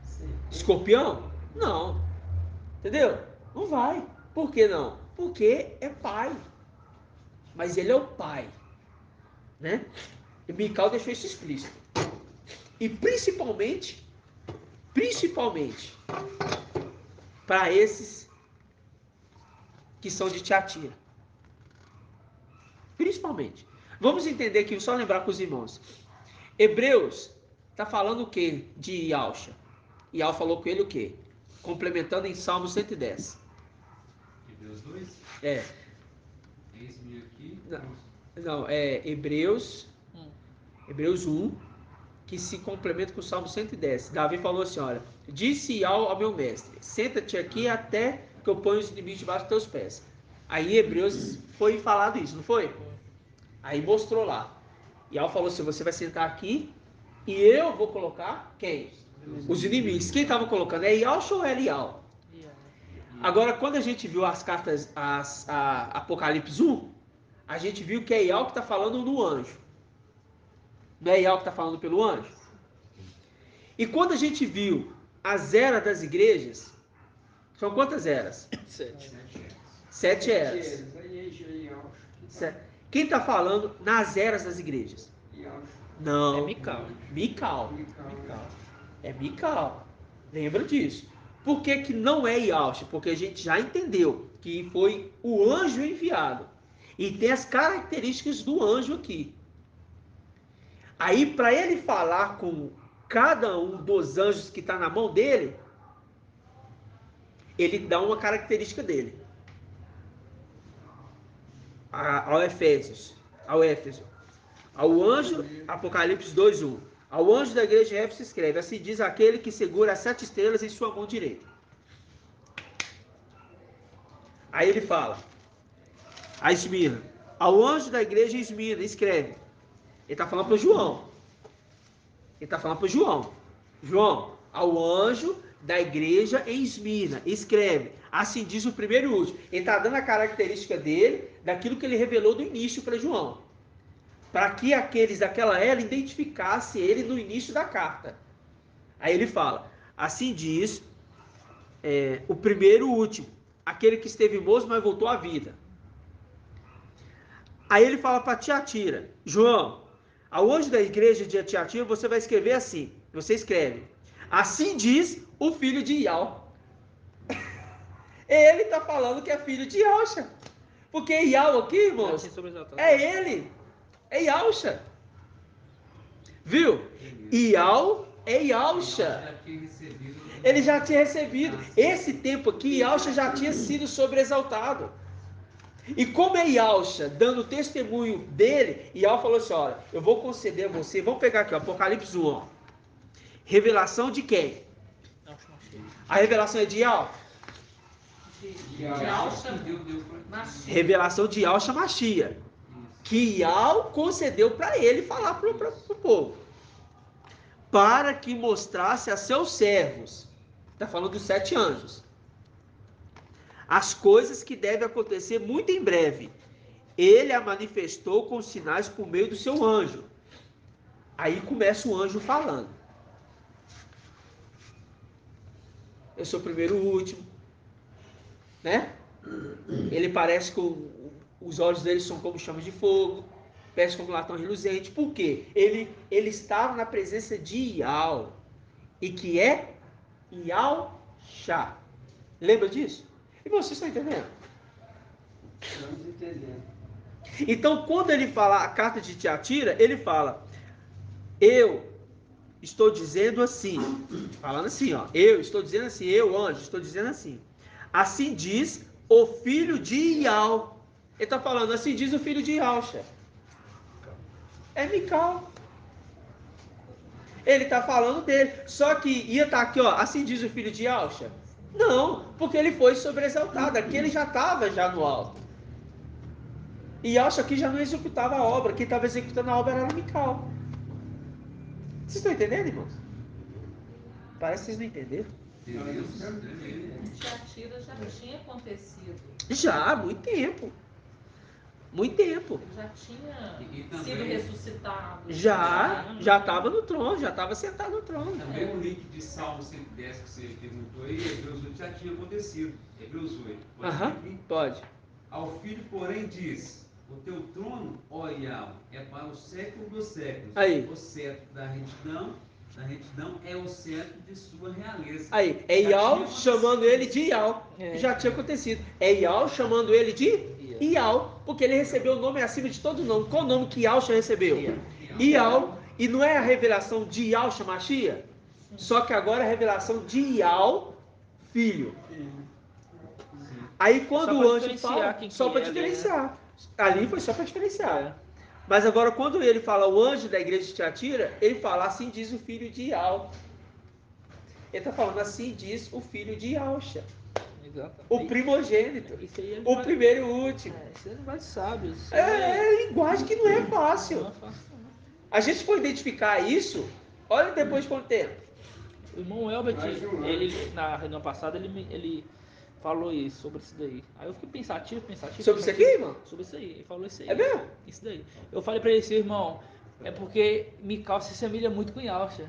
Sim.
Escorpião? Não. Entendeu? Não vai. Por que não? Porque é pai. Mas ele é o pai. Né? E Mical deixou isso explícito. E principalmente, para esses que são de Tiatira. Principalmente. Vamos entender aqui, só lembrar com os irmãos. Hebreus está falando o que de Ialcha? Ial falou com ele o que? Complementando em Salmo 110.
Hebreus 2?
É.
Eis-me aqui.
Não, é Hebreus 1, que se complementa com o Salmo 110. Davi falou assim, olha, disse Ial ao meu mestre, senta-te aqui até que eu ponha os inimigos debaixo dos teus pés. Aí em Hebreus foi falado isso, não foi? Aí mostrou lá. Ial falou assim, você vai sentar aqui e eu vou colocar quem? Os inimigos. Quem estava colocando? É Ial ou é Ial? Agora, quando a gente viu as cartas, a Apocalipse 1, a gente viu que é Ial que está falando no anjo. Não é Ial que está falando pelo anjo? E quando a gente viu as eras das igrejas, são quantas eras? 7 eras. Quem está falando nas eras das igrejas? Não.
É Mical.
Mical. É Mical. Lembra disso. Por que que não é Yahshua? Porque a gente já entendeu que foi o anjo enviado. E tem as características do anjo aqui. Aí, para ele falar com cada um dos anjos que está na mão dele, ele dá uma característica dele. Ao Éfeso. Ao anjo, Apocalipse 2:1. Ao anjo da igreja de Éfeso escreve: assim diz aquele que segura as 7 estrelas em sua mão direita. Aí ele fala: a Esmirna. Ao anjo da igreja de Esmirna escreve. Ele está falando para João. João, ao anjo da igreja em Esmirna escreve: assim diz o primeiro e o último. Ele está dando a característica dele, daquilo que ele revelou do início para João. Para que aqueles daquela era identificassem ele no início da carta. Aí ele fala: assim diz o primeiro e o último, aquele que esteve morto, mas voltou à vida. Aí ele fala para Tiatira: João, ao anjo da igreja de Tiatira, você vai escrever assim. Você escreve: assim diz o filho de Ial. Ele está falando que é filho de Yahshua. Porque Ial aqui, irmãos, é ele. É Yahshua. Viu? Ial é Yahshua. Ele já tinha recebido. Esse tempo aqui, Yahshua já tinha sido sobreexaltado. E como é Yahshua dando testemunho dele, Yahshua falou assim: olha, eu vou conceder a você. Vamos pegar aqui, ó, Apocalipse 1. Ó. Revelação de quem? A revelação é de Yahshua? Revelação de Yahshua Mashiach. Que Yahweh concedeu para ele falar para o povo. Para que mostrasse a seus servos. Está falando dos 7 anjos. As coisas que devem acontecer muito em breve. Ele a manifestou com sinais por meio do seu anjo. Aí começa o anjo falando. Eu sou o primeiro e o último. Né? Ele parece que os olhos dele são como chamas de fogo, pés como latão reluzente. Por quê? Ele estava na presença de Ial, e que é Yahshua. Lembra disso? E vocês estão entendendo?
Estamos entendendo.
Então, quando ele fala a carta de Tiatira, ele fala: eu estou dizendo assim, falando assim, ó, eu estou dizendo assim, eu, anjo, estou dizendo assim. Assim diz o filho de Ial. Ele está falando, assim diz o filho de Yahshua. É Mical. Ele está falando dele. Só que ia estar aqui, ó, assim diz o filho de Yahshua. Não, porque ele foi sobreexaltado. Aqui ele já estava já no alto. E Yahshua aqui já não executava a obra. Quem estava executando a obra era Mical. Vocês estão entendendo, irmãos? Parece que vocês não entenderam.
Tiatira já tinha acontecido.
Já, há muito tempo. Muito tempo.
Já tinha
também,
sido ressuscitado.
Já estava no trono, já estava sentado no trono.
Também o link de Salmo 110 que você perguntou aí, Hebreus 8 já tinha acontecido. Hebreus 8.
Pode.
Ao filho, porém, diz: o teu trono, ó Yahweh, é para o século dos séculos.
Aí.
O cetro da retidão é o cetro de sua realeza.
Aí, é Ial chamando ele de Ial. Já tinha acontecido. É Ial chamando ele de Ial, porque ele recebeu o nome acima de todo nome. Qual o nome que Yahshua recebeu? Ial. E não é a revelação de Yahshua Mashiach? Só que agora é a revelação de Ial, filho. Aí quando o anjo fala, só para diferenciar. Ali foi só para diferenciar. Mas agora quando ele fala o anjo da igreja de Tiatira, ele fala, assim diz o filho de Ial. Ele está falando, assim diz o filho de Yahshua. O primogênito. O primeiro e o último.
Isso não vai sábio.
É linguagem que não é fácil.
Não é fácil, não.
A gente for identificar isso, olha depois de quanto tempo.
O irmão Elbert, ele, na reunião passada, ele falou isso, sobre isso daí. Aí eu fiquei pensativo.
Sobre isso aqui, irmão?
Sobre isso aí, ele falou isso aí.
É mesmo?
Isso daí. Eu falei pra ele assim, irmão, é porque Mical se assemelha muito com Yahshua.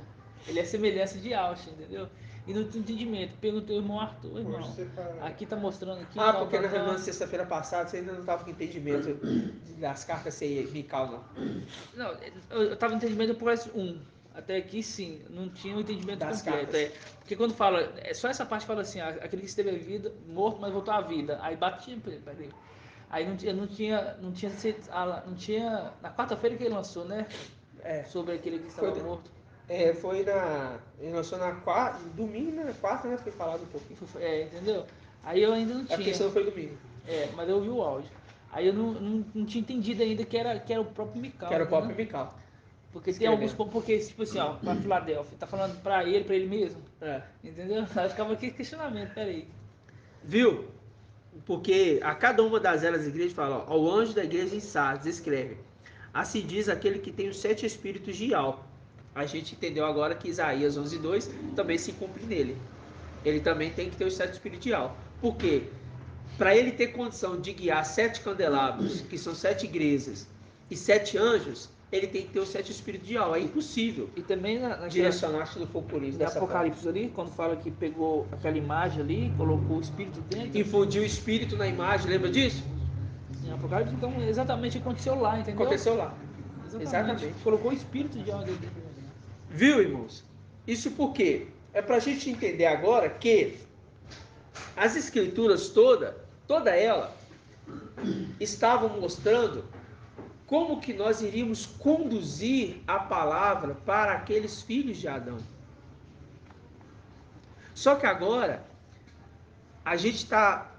Ele é semelhança de Yahshua, entendeu? e não tinha entendimento. Perguntei ao irmão Arthur, irmão,
Hoje separado.
aqui tá mostrando aqui.
Ah,
tal,
porque
tal,
na
tal.
reunião de sexta-feira passada você ainda não estava com entendimento das cartas Mical, não.
Não, eu tava no entendimento por esse 1. Até aqui sim, não tinha o entendimento
Das
completo.
cartas.
Porque quando fala, é só essa parte que fala assim, aquele que esteve vida, morto, mas voltou à vida. Aí batia, peraí. Aí não tinha. Na quarta-feira que ele lançou, né?
É.
Sobre aquele que estava
Foi-
morto.
Foi ele lançou na quarta, domingo, na quarta, né? Foi falado um pouquinho.
Entendeu? Aí eu ainda não
É
tinha.
porque isso não foi domingo.
Mas eu ouvi o áudio. Aí eu não tinha entendido ainda que era o próprio Mical.
Que era o
entendeu?
próprio Mical.
Porque tem
Escrevendo.
alguns pontos, porque tipo assim, ó, pra Filadélfia, tá falando pra ele mesmo.
É.
Entendeu? Aí ficava aqui questionamento, peraí.
Viu? Porque a cada uma das eras da igreja fala, ó, ao anjo da igreja em Sardes, escreve. Assim diz aquele que tem os 7 espíritos de Ial. A gente entendeu agora que Isaías 11:2 também se cumpre nele. Ele também tem que ter os 7 espíritos de Ial. Por quê? Para ele ter condição de guiar 7 candelabros, que são 7 igrejas, e 7 anjos, ele tem que ter os 7 espíritos de Ial. É impossível
E também
direcionar se não for por isso
em
dessa
Apocalipse ali, quando fala que pegou aquela imagem ali, colocou o espírito dentro.
forma. Infundiu o espírito na imagem, lembra disso?
Em Apocalipse, então exatamente aconteceu lá, entendeu?
Aconteceu lá. Exatamente.
Colocou o espírito de algo dentro.
Viu, irmãos? Isso por quê? É para a gente entender agora que as escrituras toda ela, estavam mostrando como que nós iríamos conduzir a palavra para aqueles filhos de Adão. Só que agora, a gente está...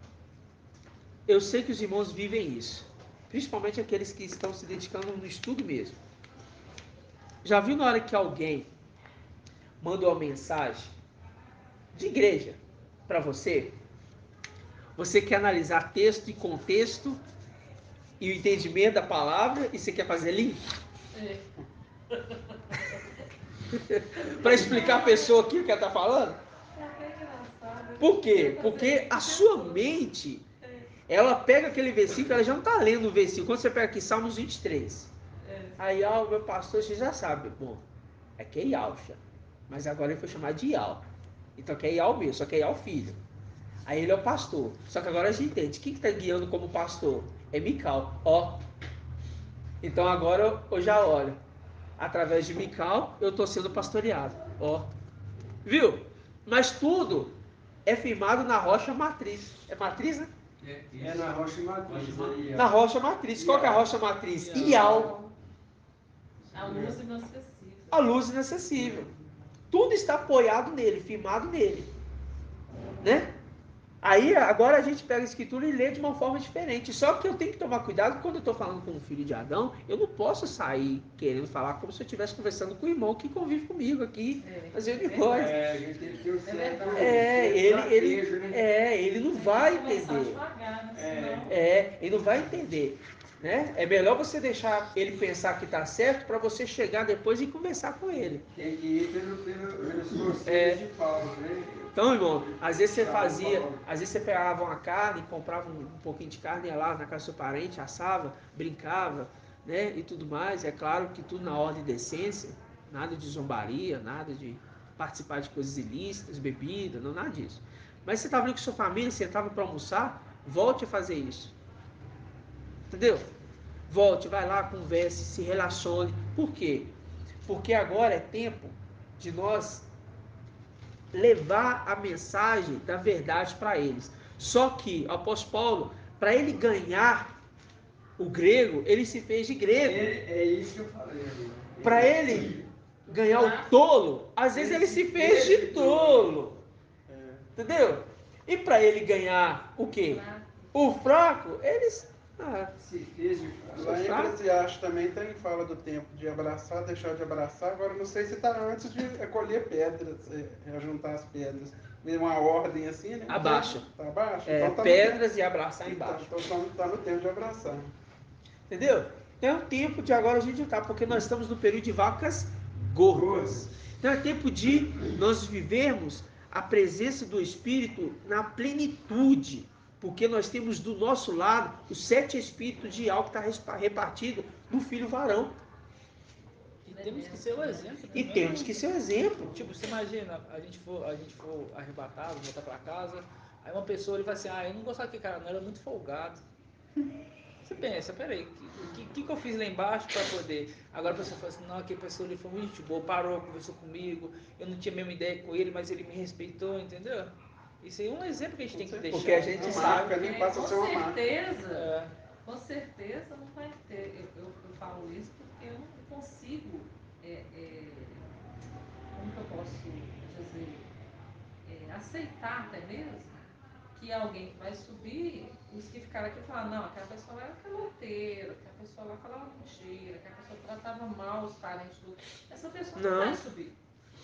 Eu sei que os irmãos vivem isso, principalmente aqueles que estão se dedicando no estudo mesmo. Já viu na hora que alguém manda uma mensagem de igreja para você? Você quer analisar texto e contexto e o entendimento da palavra e você quer fazer link? Para explicar a pessoa aqui o que ela está falando? Por quê? Porque a sua mente, ela pega aquele versículo, ela já não está lendo o versículo. Quando você pega aqui Salmos 23, aí o meu pastor, você já sabe, bom, aqui é Ialcha, mas agora ele foi chamado de Ial. Então aqui é Ial mesmo, só que é Ial filho. Aí ele é o pastor. Só que agora a gente entende. Quem que está guiando como pastor? É Mical. Ó. Então agora eu já olho. Através de Mical, eu estou sendo pastoreado. Ó. Viu? Mas tudo é firmado na rocha matriz. É matriz, né?
É na rocha matriz.
Na rocha matriz. Qual que é a rocha matriz? Ial.
A luz inacessível.
A luz inacessível. Tudo está apoiado nele, firmado nele. Né? Aí agora a gente pega a escritura e lê de uma forma diferente. Só que eu tenho que tomar cuidado quando eu estou falando com o filho de Adão, eu não posso sair querendo falar como se eu estivesse conversando com o irmão que convive comigo aqui, fazendo coisa.
A gente tem que ter o certo.
Ele não vai entender. Ele não vai entender. Né? É melhor você deixar ele pensar que está certo para você chegar depois e conversar com ele.
Tem que ir pelos conselhos de Paulo, né?
Então, irmão, às vezes você pegava uma carne, comprava um pouquinho de carne, ia lá na casa do seu parente, assava, brincava, né, e tudo mais. É claro que tudo na ordem de decência, nada de zombaria, nada de participar de coisas ilícitas, bebida, não, nada disso. Mas você estava ali com sua família, sentava para almoçar, volte a fazer isso. Entendeu? Volte, vai lá, converse, se relacione. Por quê? Porque agora é tempo de nós levar a mensagem da verdade para eles. Só que o apóstolo Paulo, para ele ganhar o grego, ele se fez de grego.
É isso que eu falei.
Para ele ganhar o tolo, às vezes ele se fez de tolo. Entendeu? E para ele ganhar o quê? O fraco, eles...
se fez de fraco. Lá em Eclesiastes também fala do tempo de abraçar, deixar de abraçar. Agora não sei se está antes de colher pedras, juntar as pedras. Uma ordem assim, né?
Abaixa.
Está abaixo?
Então, tá pedras e abraçar embaixo.
Então está no tempo de abraçar.
Entendeu? Então é o tempo de agora a gente juntar, porque nós estamos no período de vacas gordas. Então é tempo de nós vivermos a presença do Espírito na plenitude, porque nós temos do nosso lado os 7 espíritos de algo que está repartido no filho varão.
Temos que ser o exemplo.
E
Né?
temos que ser o exemplo.
Tipo, você imagina, a gente for arrebatado, voltar pra casa, aí uma pessoa ele fala assim, eu não gostava daquele cara, não, era muito folgado. Você pensa, peraí, o que eu fiz lá embaixo para poder? Agora a pessoa fala assim, não, aquele pessoa ali foi muito boa, parou, conversou comigo, eu não tinha a mesma ideia com ele, mas ele me respeitou, entendeu? Isso aí é um exemplo que a gente tem que deixar.
Porque a gente sabe,
nem passa a ser uma marca.
Com certeza não vai ter. Eu falo isso porque eu não consigo, como que eu posso dizer, aceitar até mesmo que alguém vai subir, os que ficaram aqui falaram, não, aquela pessoa lá era caloteira, aquela pessoa lá falava mentira, aquela pessoa tratava mal os parentes do... Essa pessoa não vai subir.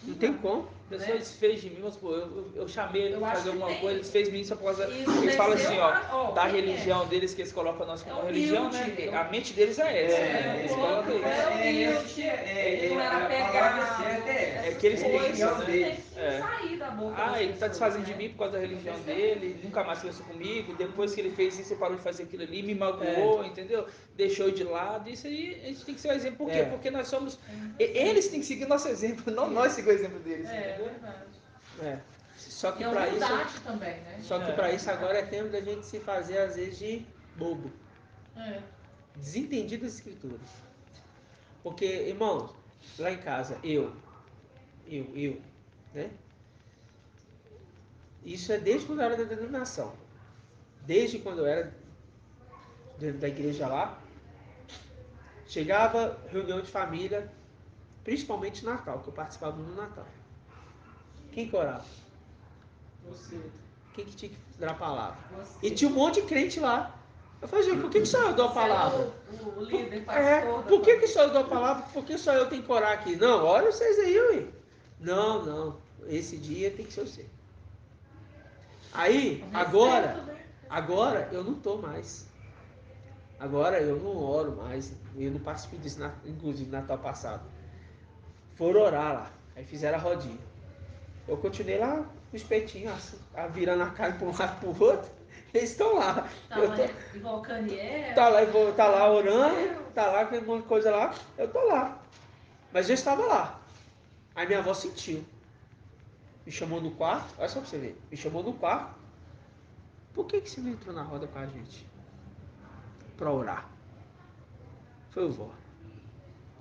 Não tem como.
A pessoa desfez de mim, vamos supor, eu chamei ele para fazer alguma coisa, eles fez de mim só por causa. Eles falam assim, ó, da religião deles, que eles colocam nós como religião, né? A mente deles é essa, né? Eles colocam isso.
Não era pegado.
É que eles pensam, né?
Sair da boca.
Ele tá desfazendo de mim por causa da religião dele, nunca mais conversou comigo, depois que ele fez isso, ele parou de fazer aquilo ali, me magoou, entendeu? Deixou de lado, isso aí a gente tem que ser o exemplo. Por quê? Porque nós somos. Eles têm que seguir nosso exemplo, não nós seguir o exemplo deles.
É verdade.
Só que
e
para isso.
Também, né?
Só que para isso agora é tempo da gente se fazer, às vezes, de bobo. Desentendido das escrituras. Porque, irmãos, lá em casa, eu, né? Isso é desde quando eu era da denominação. Desde quando eu era dentro da igreja lá, chegava reunião de família, principalmente Natal, que eu participava no Natal. Quem que orava?
Você.
Quem que tinha que dar a palavra?
Você.
E tinha um monte de crente lá. Eu falei, gente, por que só eu dou a palavra?
O líder, pastor.
Por que só eu dou a palavra? Por que só eu tenho que orar aqui? Não, olha vocês aí, ué. Não. Esse dia tem que ser você. Aí, agora eu não estou mais. Agora eu não oro mais. Eu não participei disso, inclusive, Natal passado. Foram orar lá. Aí fizeram a rodinha. Eu continuei lá com os peitinhos, assim, virando a cara para um lado para o outro. Eles estão lá.
Igual Caniel.
Tá lá orando, tá lá com um monte de coisa lá. Eu tô lá. Mas eu estava lá. Aí minha avó sentiu. Me chamou no quarto. Olha só pra você ver. Me chamou no quarto. Por que você não entrou na roda com a gente? Pra orar. Foi, vó.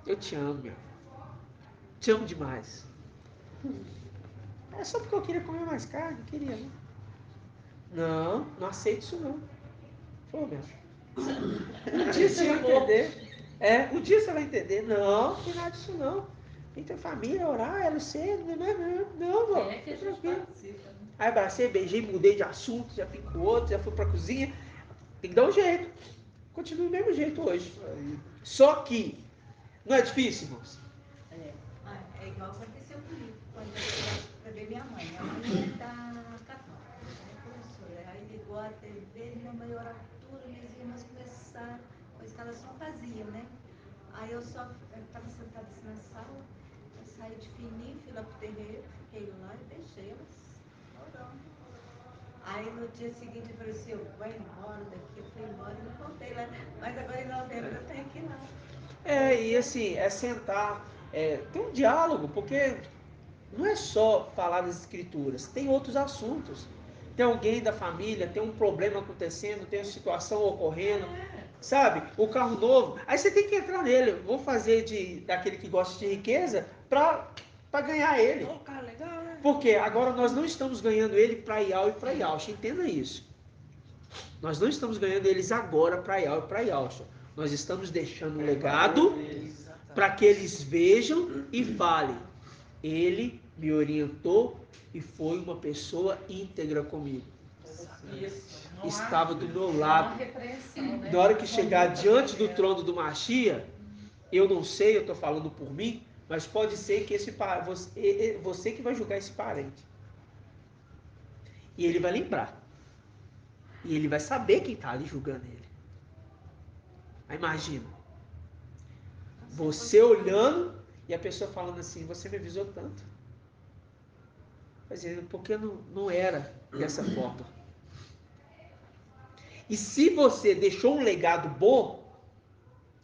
Eu te amo, meu. Te amo demais. É só porque eu queria comer mais carne. Queria, né? Não aceito isso não. Falou, meu. Um dia você vai entender. Um dia você vai entender. Não tem nada disso não. Tem que ter família, orar, ela cedo. Não, vó.
Que a gente participa, né?
Aí abracei, beijei, mudei de assunto, já fui com o outro, já fui pra cozinha. Tem que dar um jeito. Continua do mesmo jeito hoje. Só que, não é difícil, irmãos?
É igual aconteceu comigo, quando eu fui para ver minha mãe. Minha mãe é da católica, professora. Aí ligou a TV, minha maior altura, minhas irmãs começaram, coisa que elas não faziam, né? Aí eu estava sentada assim na sala, eu saí de fininho, fui lá pro terreiro, fiquei lá e deixei elas orando. Aí no dia seguinte eu falei assim, eu vou embora daqui, eu fui embora e não voltei lá. Mas agora em novembro eu tenho que ir lá.
E assim, é sentar, ter um diálogo, porque não é só falar das escrituras, tem outros assuntos. Tem alguém da família, tem um problema acontecendo, tem uma situação ocorrendo, sabe? O carro novo, aí você tem que entrar nele. Vou fazer daquele que gosta de riqueza para ganhar ele.
Oh, cara, legal, né?
Porque agora nós não estamos ganhando ele para IAL e para Yalcha, entenda isso. Nós não estamos ganhando eles agora para IAL e para Yalcha. Nós estamos deixando um legado para que eles vejam e falem. Ele me orientou e foi uma pessoa íntegra comigo. Estava do meu lado. Na hora que chegar diante do trono do Mashiach, eu não sei, eu estou falando por mim, mas pode ser que você que vai julgar esse parente. E ele vai lembrar. E ele vai saber quem está ali julgando ele. Aí imagina. Você olhando e a pessoa falando assim, você me avisou tanto. Porque não era dessa forma. E se você deixou um legado bom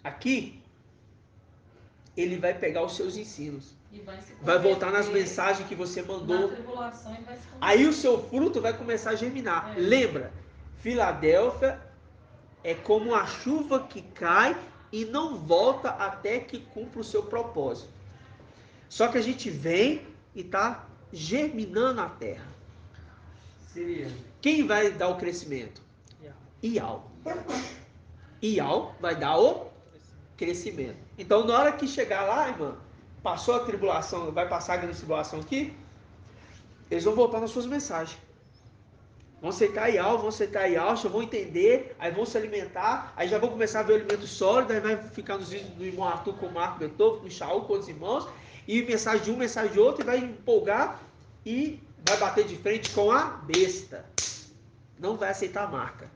aqui, ele vai pegar os seus ensinos.
E vai se
Vai voltar nas
converter
mensagens que você mandou.
na tribulação e vai se
Aí o seu fruto vai começar a germinar.
É.
Lembra, Filadélfia é como a chuva que cai e não volta até que cumpra o seu propósito. Só que a gente vem e está germinando a terra.
Seria.
Quem vai dar o crescimento? Ial. Ial vai dar o crescimento. Então, na hora que chegar lá, irmã, passou a tribulação, vai passar a grande tribulação aqui, eles vão voltar nas suas mensagens. Vão aceitar Ial, vão aceitar Ial, já vão entender, aí vão se alimentar, aí já vão começar a ver o alimento sólido, aí vai ficar nos vídeos do irmão Arthur com o Marco Beethoven, com o Shaul, com outros irmãos, e mensagem de um, mensagem de outro, e vai empolgar e vai bater de frente com a besta. Não vai aceitar a marca.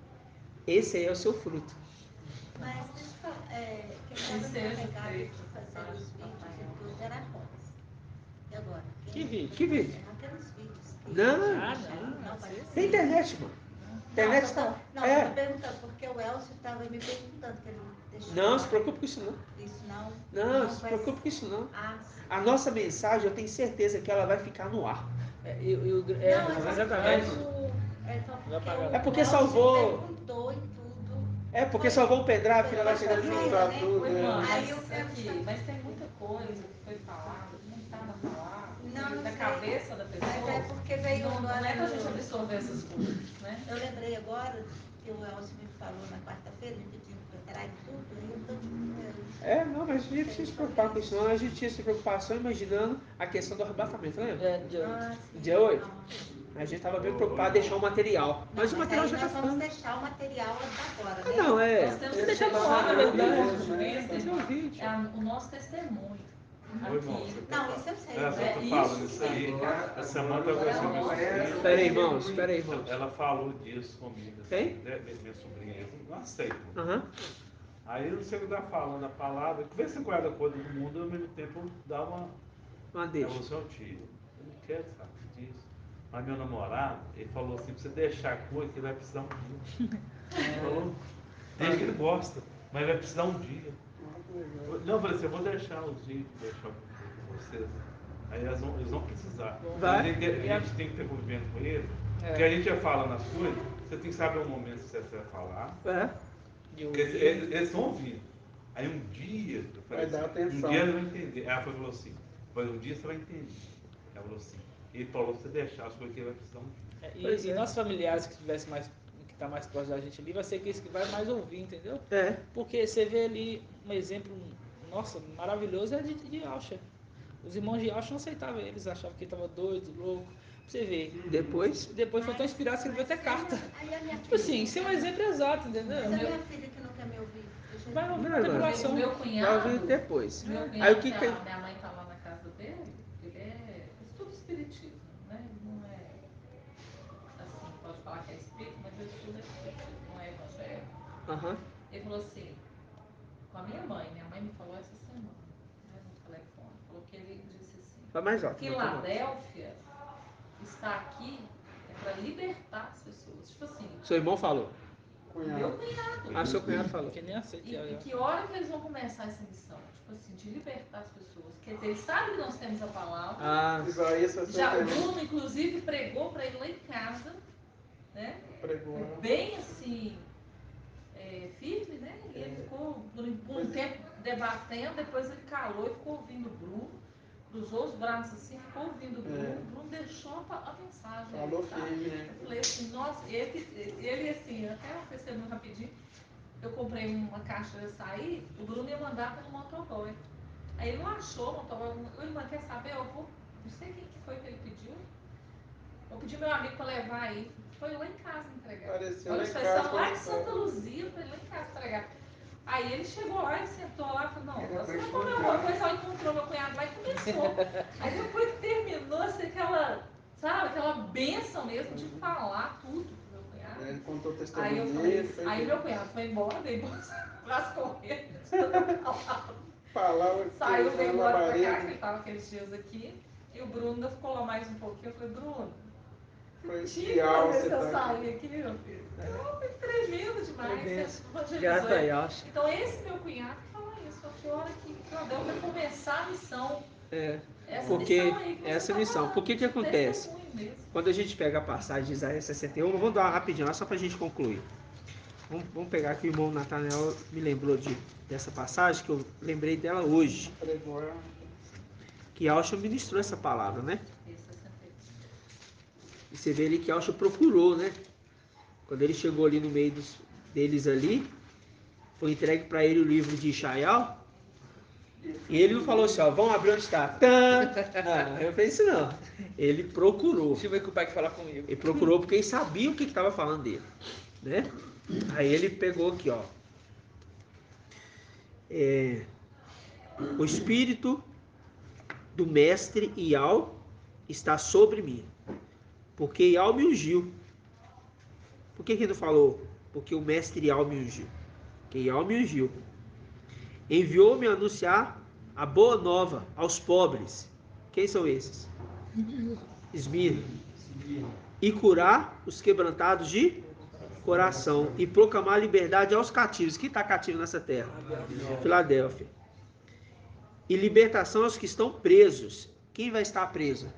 Esse aí é o seu fruto.
Mas deixa eu falar, quem estava encarregado de fazer os vídeos e tudo era a Fox. E agora?
Que vídeo?
Que vídeo?
Aqueles vídeos.
Não.
Vai
Tem
ser.
internet, mano. Internet
Não,
está.
eu tô perguntando, porque o Elcio estava me perguntando que ele deixou.
Não se preocupe com isso não.
Isso não.
Não se
vai
preocupe com isso não.
Ah, sim.
A nossa mensagem, eu tenho certeza que ela vai ficar no ar.
Não,
exatamente.
É porque salvou.
Perguntou e tudo.
É porque salvou um pendrive que não vai chegar junto.
Juntar tudo,
Oi,
né?
mano,
Aí eu
mas,
quero
aqui,
saber.
mas tem muita coisa que foi falada, que não estava falada,
Não
da
sei.
cabeça da pessoa.
Mas é porque veio
Não, não
agora.
é pra gente absorver essas coisas, né?
Eu lembrei agora que o Elcio me falou na quarta-feira, me pedindo para entrar e tudo, aí eu tô.
Não, mas a gente não precisa se preocupar com isso não. A gente tinha essa preocupação imaginando a questão do arrebatamento, lembra? Dia 8. A gente estava bem preocupado em deixar o material. Mas o material já está
Nós vamos
sim.
deixar o material agora, né?
Não,
Nós temos que deixar no ar, na verdade,
Esse é o vídeo.
o nosso testemunho.
Oi, irmão,
Aqui.
você tá
Não, isso eu sei.
Ela
né?
tá
isso
falando isso
sim.
aí. A Samanta vai ser minha sobrinha.
Espera aí, irmãos. Espera aí, irmãos.
Ela falou disso comigo.
Quem?
Minha sobrinha. Eu não aceito.
Aham.
Aí eu não sei o que tá falando a palavra. Vê se guarda a coisa do mundo e ao mesmo tempo dá uma.
Uma deixa.
Você é o tio. Eu não quero saber disso. Mas meu namorado, ele falou assim, pra você deixar a coisa que ele vai precisar um dia. Ele falou, desde que ele gosta, mas vai precisar um dia. Não, eu falei assim, eu vou deixar os vídeos, deixar com vocês. Aí eles vão precisar.
Vai.
A gente tem que ter convivendo com ele, porque a gente já fala nas coisas, você tem que saber o momento que você vai falar. Porque eles estão ouvindo. Aí um dia, eu falei
Vai dar
assim,
atenção.
um dia ele vai entender. Aí ela falou assim, pois um dia você vai entender. Ela falou assim, ele falou pra você deixar as coisas que ele vai precisar um dia.
E nossos familiares que tivessem mais, que tá mais próximo da gente ali, vai ser aqueles que vai mais ouvir, entendeu? Porque você vê ali um exemplo, nossa, maravilhoso é de Alcha. Os irmãos de Alcha não aceitavam eles, achavam que ele estava doido, louco. Pra você ver.
Depois
Foi tão inspirado que escreveu até carta.
Aí a minha
Tipo assim, isso é um exemplo exato, entendeu?
Mas a minha filha que não quer me ouvir.
Vai ouvir
Não,
uma
não.
tribulação.
O meu
vai
cunhado,
ouvir depois.
meu cunhado,
Aí o que
que
que.
a minha mãe tá lá na casa dele, ele estuda espiritismo, né? Ele não é, assim, pode falar que é espírito, mas ele estuda espiritismo, não é evangélico.
Aham.
Ele falou assim, com a minha mãe me falou essa semana, né, no telefone, falou que ele disse assim,
Vai mais alto.
Filadélfia está aqui para libertar as pessoas. Tipo assim,
Seu irmão falou.
meu cunhado.
Ah, seu cunhado falou.
Que nem aceita.
E que hora que eles vão começar essa missão? Tipo assim, de libertar as pessoas. Quer dizer, eles sabem que nós temos a palavra.
Ah,
Isaías
Já o
61.
Bruno, inclusive, pregou para ele lá em casa, né?
Pregou.
Foi bem assim, firme, né? E ele ficou por um tempo debatendo, depois ele calou e ficou ouvindo o Bruno, cruzou os braços assim, ficou ouvindo o Bruno. O Bruno deixou a mensagem.
Falou
ali, sabe?
firme, né?
Eu falei assim, nossa, ele assim, até um testemunho rapidinho, eu comprei uma caixa de açaí, o Bruno ia mandar pelo motoboy. Aí ele não achou o motoboy, eu irmã, quer saber? Eu vou, não sei quem que foi que ele pediu, vou pedir meu amigo para levar aí. Foi lá em casa entregar.
Apareceu
Olha,
lá em
foi
casa,
só lá em
quando
Santa
foi.
Luzia, foi lá em casa entregar. Aí ele chegou lá, ele sentou lá e falou, não, você vai comer alguma coisa, ela encontrou meu cunhado lá e começou. Aí depois que terminou, assim, aquela, sabe, aquela bênção mesmo de falar tudo pro meu cunhado.
Ele contou o
Aí
testemunho
eu
dele.
falei, aí meu cunhado foi embora, veio braço correndo,
Falar o
saiu,
que
veio
na
embora pra cá, que
labareda.
ele tava aqueles dias aqui, e o Bruno ainda ficou lá mais um pouquinho. Eu falei, Bruno,
Foi
tinha que
ideal
fazer
você
seu
tá aqui.
sair aqui, meu filho. Então, foi tremendo demais,
Tremendo.
você evangelizou
Graças a
ele.
Deus.
Então esse meu cunhado que fala isso, Só que a hora que Deus vai começar a missão.
É,
Essa
porque
missão aí que você
essa
tá
missão.
falando,
Por que
de
acontece?
testemunho mesmo.
Quando a gente pega a passagem de Isaías 61, vamos dar uma rapidinho lá só para a gente concluir. Vamos pegar aqui, o irmão Nathanael me lembrou dessa passagem, que eu lembrei dela hoje. Que Alcha ministrou essa palavra, né? E você vê ali que Alcha procurou, né? Quando ele chegou ali no meio deles ali, foi entregue para ele o livro de Ishaial. E ele não falou assim, ó, vamos abrir onde está. Não, eu pensei isso não. Ele procurou.
Deixa eu ver que o pai quer falar comigo.
Ele procurou porque ele sabia o que estava falando dele, né? Aí ele pegou aqui, ó. O espírito do mestre Ial está sobre mim, porque Ial me ungiu. Por que ele não falou? Porque o mestre Ial me ungiu. Porque Ial me ungiu. Enviou-me a anunciar a boa nova aos pobres. Quem são esses? Esmirna. E curar os quebrantados de coração. E proclamar liberdade aos cativos. Quem está cativo nessa terra? Filadélfia. E libertação aos que estão presos. Quem vai estar preso?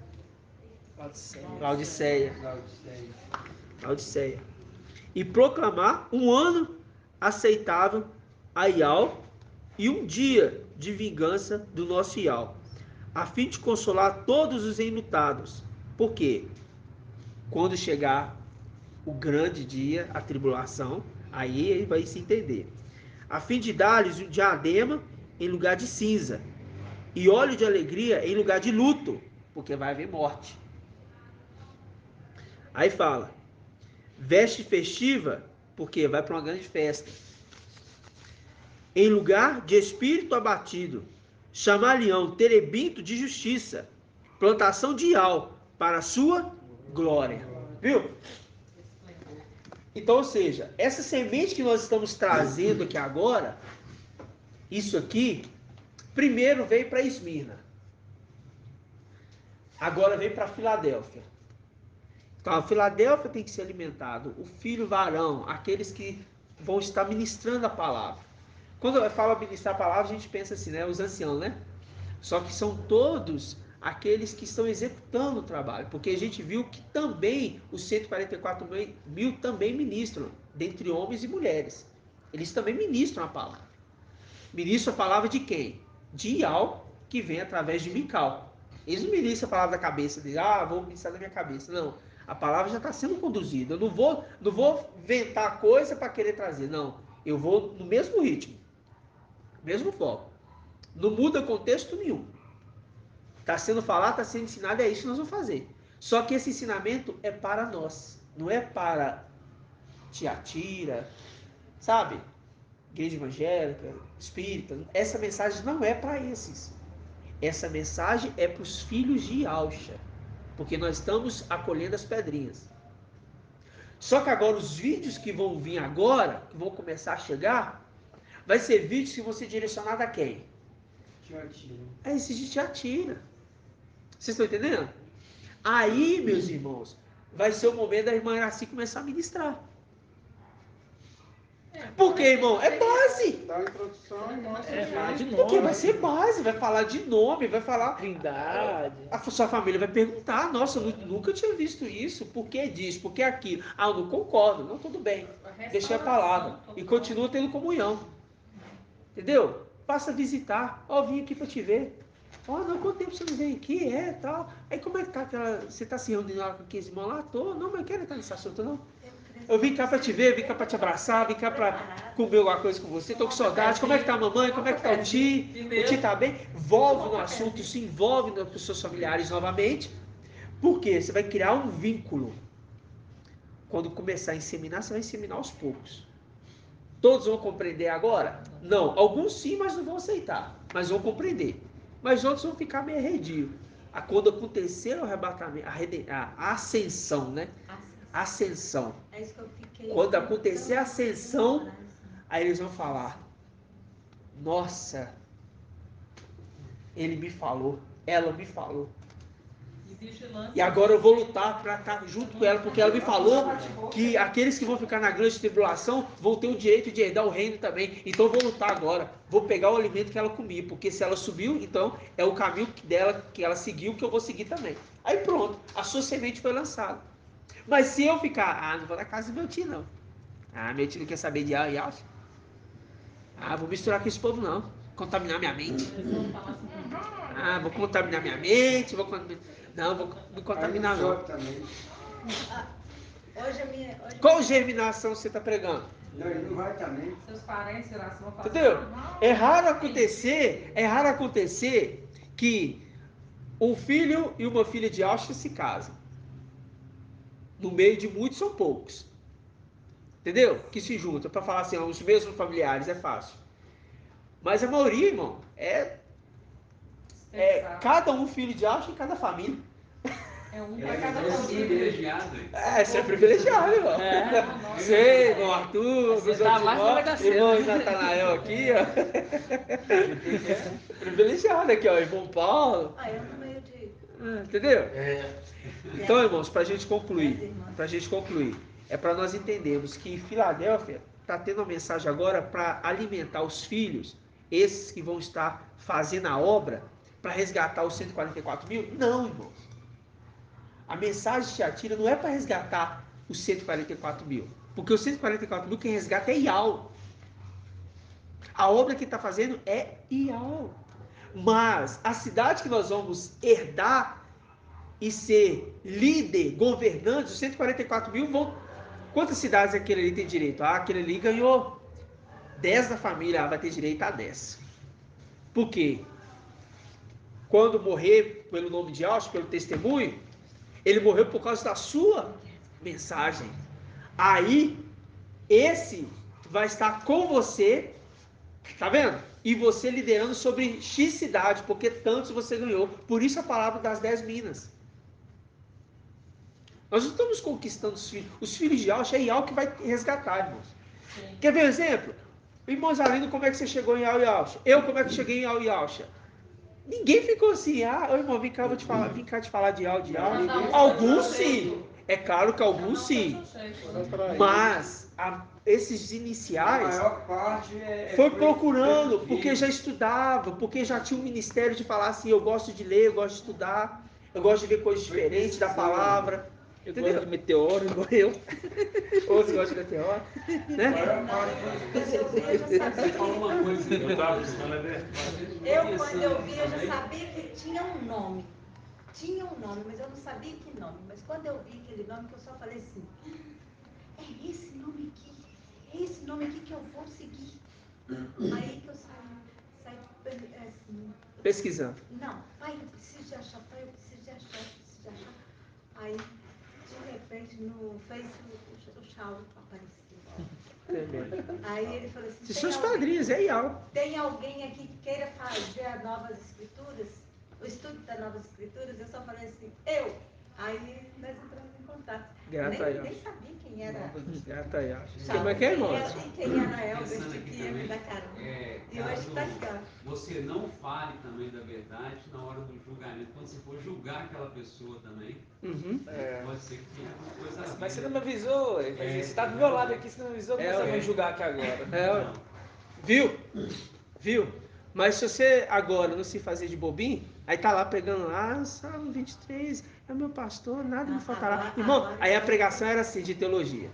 Laodiceia. E proclamar um ano aceitável a Ial e um dia de vingança do nosso Ial, a fim de consolar todos os enlutados. Por quê? Quando chegar o grande dia, a tribulação, aí ele vai se entender. A fim de dar-lhes um diadema em lugar de cinza e óleo de alegria em lugar de luto, porque vai haver morte. Aí fala, veste festiva, porque vai para uma grande festa. Em lugar de espírito abatido, chamar-lhe-ão terebinto de justiça, plantação de Ial, para a sua glória. Viu? Então, ou seja, essa semente que nós estamos trazendo aqui agora, isso aqui, primeiro veio para Esmirna. Agora veio para Filadélfia. Então, a Filadélfia tem que ser alimentado, o filho varão, aqueles que vão estar ministrando a palavra. Quando eu falo ministrar a palavra, a gente pensa assim, né? Os anciãos, né? Só que são todos aqueles que estão executando o trabalho. Porque a gente viu que também os 144 mil também ministram, dentre homens e mulheres. Eles também ministram a palavra. Ministram a palavra de quem? De Ial, que vem através de Mical. Eles não ministram a palavra da cabeça dele. Vou ministrar da minha cabeça. Não. A palavra já está sendo conduzida. Eu não vou inventar coisa para querer trazer. Não. Eu vou no mesmo ritmo. Mesmo foco. Não muda contexto nenhum. Está sendo falado, está sendo ensinado, é isso que nós vamos fazer. Só que esse ensinamento é para nós. Não é para Tiatira, sabe? Igreja evangélica, espírita. Essa mensagem não é para esses. Essa mensagem é para os filhos de Alcha. Porque nós estamos acolhendo as pedrinhas. Só que agora os vídeos que vão vir agora, que vão começar a chegar, vai ser vídeos que vão ser direcionados a quem?
Tiatira.
É esse de Tiatira. Vocês estão entendendo? Aí, meus irmãos, vai ser o momento da irmã Iraci começar a ministrar. Por quê, irmão? É base.
Dá uma introdução e mostra
Falar de
Porque
nome.
vai ser base, vai falar de nome, vai falar.
Trindade.
A sua família vai perguntar, nossa, eu nunca tinha visto isso, por que disso, por que aquilo? Eu não concordo, não, tudo bem. Deixei a palavra e continua tendo comunhão. Entendeu? Passa a visitar. Vim aqui para te ver. Não, quanto tempo você não vem aqui? Tal. Aí como é que tá aquela. Você tá se reunindo lá com 15 irmãos lá? Tô. Não, mas eu quero estar nesse assunto, não. Eu vim cá para te ver, vim cá para te abraçar, vim cá para comer alguma coisa com você. Tô com saudade. Como é que tá a mamãe? Como é que tá o tio? O tio tá bem? Envolve no assunto, se envolve com os seus familiares novamente. Por quê? Você vai criar um vínculo. Quando começar a inseminar, você vai inseminar aos poucos. Todos vão compreender agora? Não. Alguns sim, mas não vão aceitar. Mas vão compreender. Mas outros vão ficar meio arredio. Quando acontecer o arrebatamento, a ascensão, né? Ascensão.
É isso que eu fiquei.
Quando acontecer a ascensão, aí eles vão falar: nossa, ele me falou, ela me falou. E agora eu vou lutar para estar junto com ela, porque ela me falou que aqueles que vão ficar na grande tribulação vão ter o direito de herdar o reino também. Então eu vou lutar agora. Vou pegar o alimento que ela comia, porque se ela subiu, então é o caminho dela que ela seguiu que eu vou seguir também. Aí pronto, a sua semente foi lançada. Mas se eu ficar, não vou na casa do meu tio não. Meu tio não quer saber de Yalcha. Vou misturar com esse povo não. Contaminar minha mente. Vou contaminar minha mente, não, vou me contaminar não. Qual germinação você está pregando?
Não, ele não vai também.
Seus parentes vão falar.
Entendeu? É raro acontecer que um filho e uma filha de Yalcha se casam. No meio de muitos são poucos. Entendeu? Que se juntam para falar assim, os mesmos familiares, é fácil. Mas a maioria, irmão, é cada um filho de Yalcha em cada família.
É um para cada
É
família.
privilegiado.
Você é privilegiado, irmão. Sei, irmão Arthur,
Você tá mais na bagaceira.
irmão Natanael aqui, ó. Privilegiado aqui, ó, irmão Paulo.
Eu no meio de...
Entendeu? Então, irmãos, para a gente concluir, é para nós entendermos que Filadélfia está tendo uma mensagem agora para alimentar os filhos, esses que vão estar fazendo a obra, para resgatar os 144 mil? Não, irmãos. A mensagem de Tiatira não é para resgatar os 144 mil, porque os 144 mil quem resgata é Ial. A obra que está fazendo é Ial. Mas a cidade que nós vamos herdar e ser líder, governante, os 144 mil vão... Quantas cidades aquele ali tem direito? Aquele ali ganhou 10 da família, vai ter direito a 10. Por quê? Quando morrer pelo nome de Yalcha, pelo testemunho, ele morreu por causa da sua mensagem. Aí, esse vai estar com você, tá vendo? E você liderando sobre X cidade, porque tantos você ganhou. Por isso a palavra das 10 minas. Nós não estamos conquistando os filhos. Os filhos de Yalcha é Ial que vai resgatar, irmãos. Sim. Quer ver um exemplo? Irmão Zalino, como é que você chegou em Ial e Yalcha? Eu, como é que cheguei em Ial e Yalcha? Ninguém ficou assim, irmão, vem cá, vou te falar, vem cá te falar de Ial, de Ial. Alguns sim. É claro que alguns sim. Mas esses iniciais
A maior parte
foi procurando, porque já estudava, porque já tinha um ministério de falar assim, eu gosto de ler, eu gosto de estudar, eu gosto de ver coisas diferentes da palavra.
Eu gosto de meteoro, igual eu.
Outros gostam de meteoro, né?
Você falou uma coisa.
Eu estava buscando a verdade.
Quando eu vi, eu já sabia que tinha um nome. Tinha um nome, mas eu não sabia que nome. Mas quando eu vi aquele nome, que eu só falei assim, é esse nome aqui que eu vou seguir. Aí que eu saí assim...
Pesquisando.
Não, pai, eu preciso de achar, pai, eu preciso de achar. Aí, de repente, no Facebook, o Charles apareceu. Aí ele falou assim...
Esses são os padrinhos, é Ial.
Tem alguém aqui que queira fazer as novas escrituras? O estudo das novas escrituras? Eu só falei assim, eu. Aí nós entramos em contato. Nem sabia quem era.
Grata a Ial. Como é que é, irmão?
Quem era Elber, que ia me dar carona. E hoje está aqui, ó.
Você não fale também da verdade na hora do julgamento. Quando você for julgar aquela pessoa também, pode ser que tenha alguma coisa.
Mas você não me avisou, você está do meu lado aqui, você não me avisou que você vai julgar aqui agora.
Viu? Mas se você agora não se fazer de bobinho, aí tá lá pregando lá, Salmo 23, é meu pastor, nada me faltará. Irmão, aí a pregação era assim, de teologia,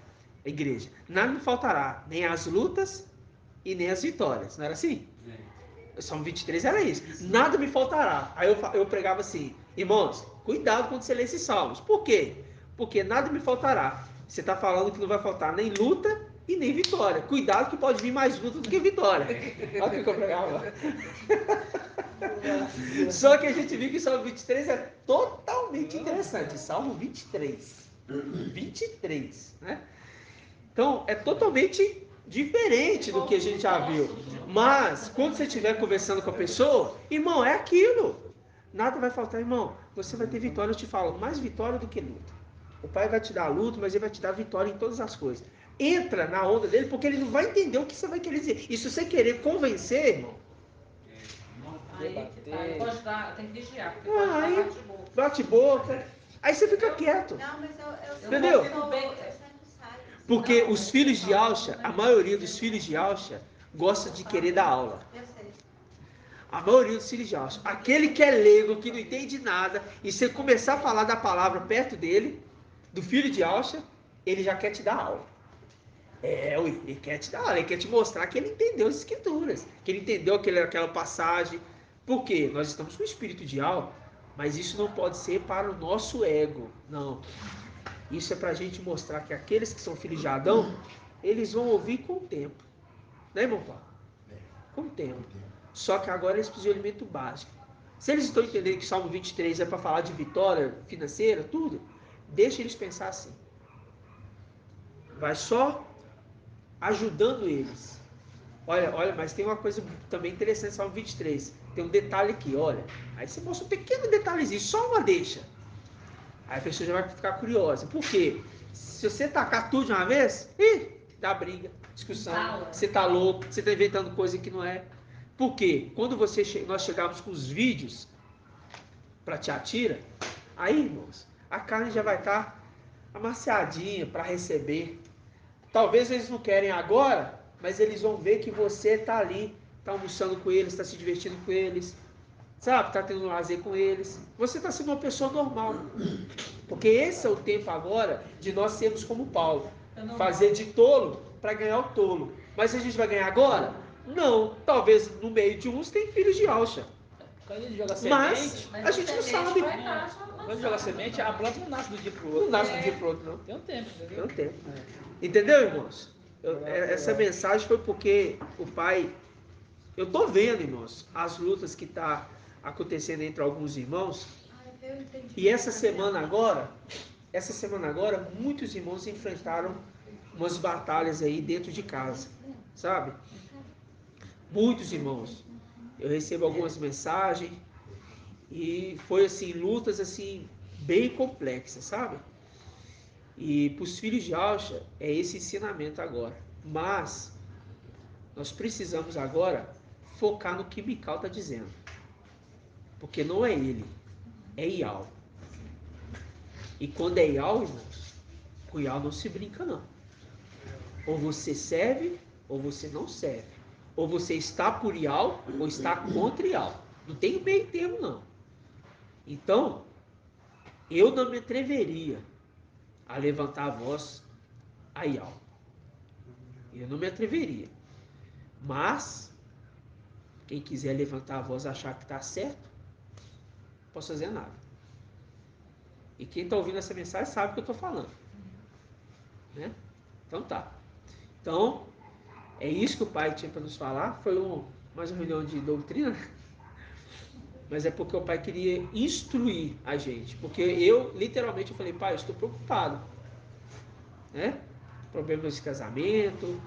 a igreja. Nada me faltará, nem as lutas e nem as vitórias, não era assim? Salmo 23 era isso, nada me faltará. Aí eu pregava assim, irmãos, cuidado quando você lê esses salmos. Por quê? Porque nada me faltará. Você está falando que não vai faltar nem luta e nem vitória. Cuidado que pode vir mais luta do que vitória. Olha o que eu pregava. Só que a gente viu que o Salmo 23 é totalmente interessante. Salmo 23. 23, né? Então, é totalmente diferente do que a gente já viu. Mas, quando você estiver conversando com a pessoa, irmão, é aquilo. Nada vai faltar, irmão. Você vai ter vitória, eu te falo, mais vitória do que luta. O Pai vai te dar luta, mas Ele vai te dar vitória em todas as coisas. Entra na onda dele, porque ele não vai entender o que você vai querer dizer. E se você querer convencer, irmão,
debater.
Pode dar, tem que vigiar, porque
Ah,
pode
aí-
dar bate-boca.
Bate boca. Aí você fica quieto.
Não, mas eu
Entendeu?
sempre saio.
Porque
Não,
os filhos de Alcha, a maioria dos filhos de Alcha, gosta de querer dar aula.
Eu sei.
A maioria dos filhos de Alcha. Aquele que é leigo, que não entende nada, e você começar a falar da palavra perto dele, do filho de Alcha, ele já quer te dar aula. Ele quer te dar aula, ele quer te mostrar que ele entendeu as escrituras, que ele entendeu aquela passagem. Por quê? Nós estamos com o espírito de aula, mas isso não pode ser para o nosso ego, não. Isso é para a gente mostrar que aqueles que são filhos de Adão, eles vão ouvir com o tempo. Né, irmão Paulo? Com o tempo. Só que agora eles precisam de alimento básico. Se eles estão entendendo que Salmo 23 é para falar de vitória financeira, tudo, deixa eles pensar assim. Vai só ajudando eles. Olha, mas tem uma coisa também interessante no Salmo 23. Tem um detalhe aqui, olha. Aí você mostra um pequeno detalhezinho, só uma deixa. Aí a pessoa já vai ficar curiosa. Por quê? Se você tacar tudo de uma vez, dá briga, discussão. Você tá louco, você tá inventando coisa que não é. Por quê? Quando nós chegarmos com os vídeos para Tiatira, aí, irmãos, a carne já vai estar amaciadinha para receber. Talvez eles não querem agora, mas eles vão ver que você está ali, está almoçando com eles, está se divertindo com eles, sabe? Está tendo um lazer com eles. Você está sendo uma pessoa normal. Porque esse é o tempo agora de nós sermos como Paulo. Fazer de tolo para ganhar o tolo. Mas a gente vai ganhar agora? Não. Talvez no meio de uns tem filhos de Alcha.
Quando ele joga
Mas
semente,
a gente não sabe.
quando ele joga semente, a planta não nasce do dia pro outro.
Não nasce de um dia pro outro, não.
Tem um tempo,
Tem
entendeu?
um tempo. Entendeu, irmãos? Essa mensagem foi porque o pai... Eu tô vendo, irmãos, as lutas que tá acontecendo entre alguns irmãos. E essa semana agora, muitos irmãos enfrentaram umas batalhas aí dentro de casa, sabe? Muitos irmãos. Eu recebo algumas mensagens e foi assim, lutas assim, bem complexas, sabe? E para os filhos de Alcha é esse ensinamento agora. Mas nós precisamos agora focar no que Mical está dizendo. Porque não é ele, é Ial. E quando é Ial, irmãos, com Ial não se brinca não. Ou você serve, ou você não serve. Ou você está por Ial, ou está contra Ial. Não tem meio termo não. Então, eu não me atreveria a levantar a voz a Ial. Eu não me atreveria. Mas, quem quiser levantar a voz e achar que está certo, não posso fazer nada. E quem está ouvindo essa mensagem sabe o que eu estou falando. Né? Então tá. Então, é isso que o pai tinha para nos falar. Foi mais uma reunião de doutrina. Mas é porque o pai queria instruir a gente. Porque literalmente, eu falei, pai, eu estou preocupado. Né? Problemas de casamento,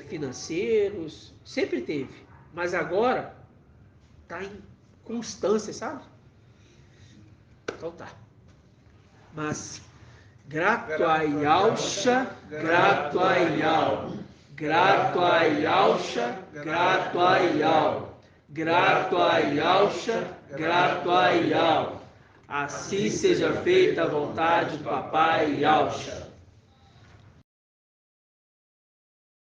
financeiros, sempre teve. Mas agora, está em constância, sabe? Então tá. Mas, grato a Yalcha, grato a Ial. Grato a Yalcha, grato a Ial. Grato a Yalcha, grato a Ial. Assim seja feita a vontade do papai Yalcha.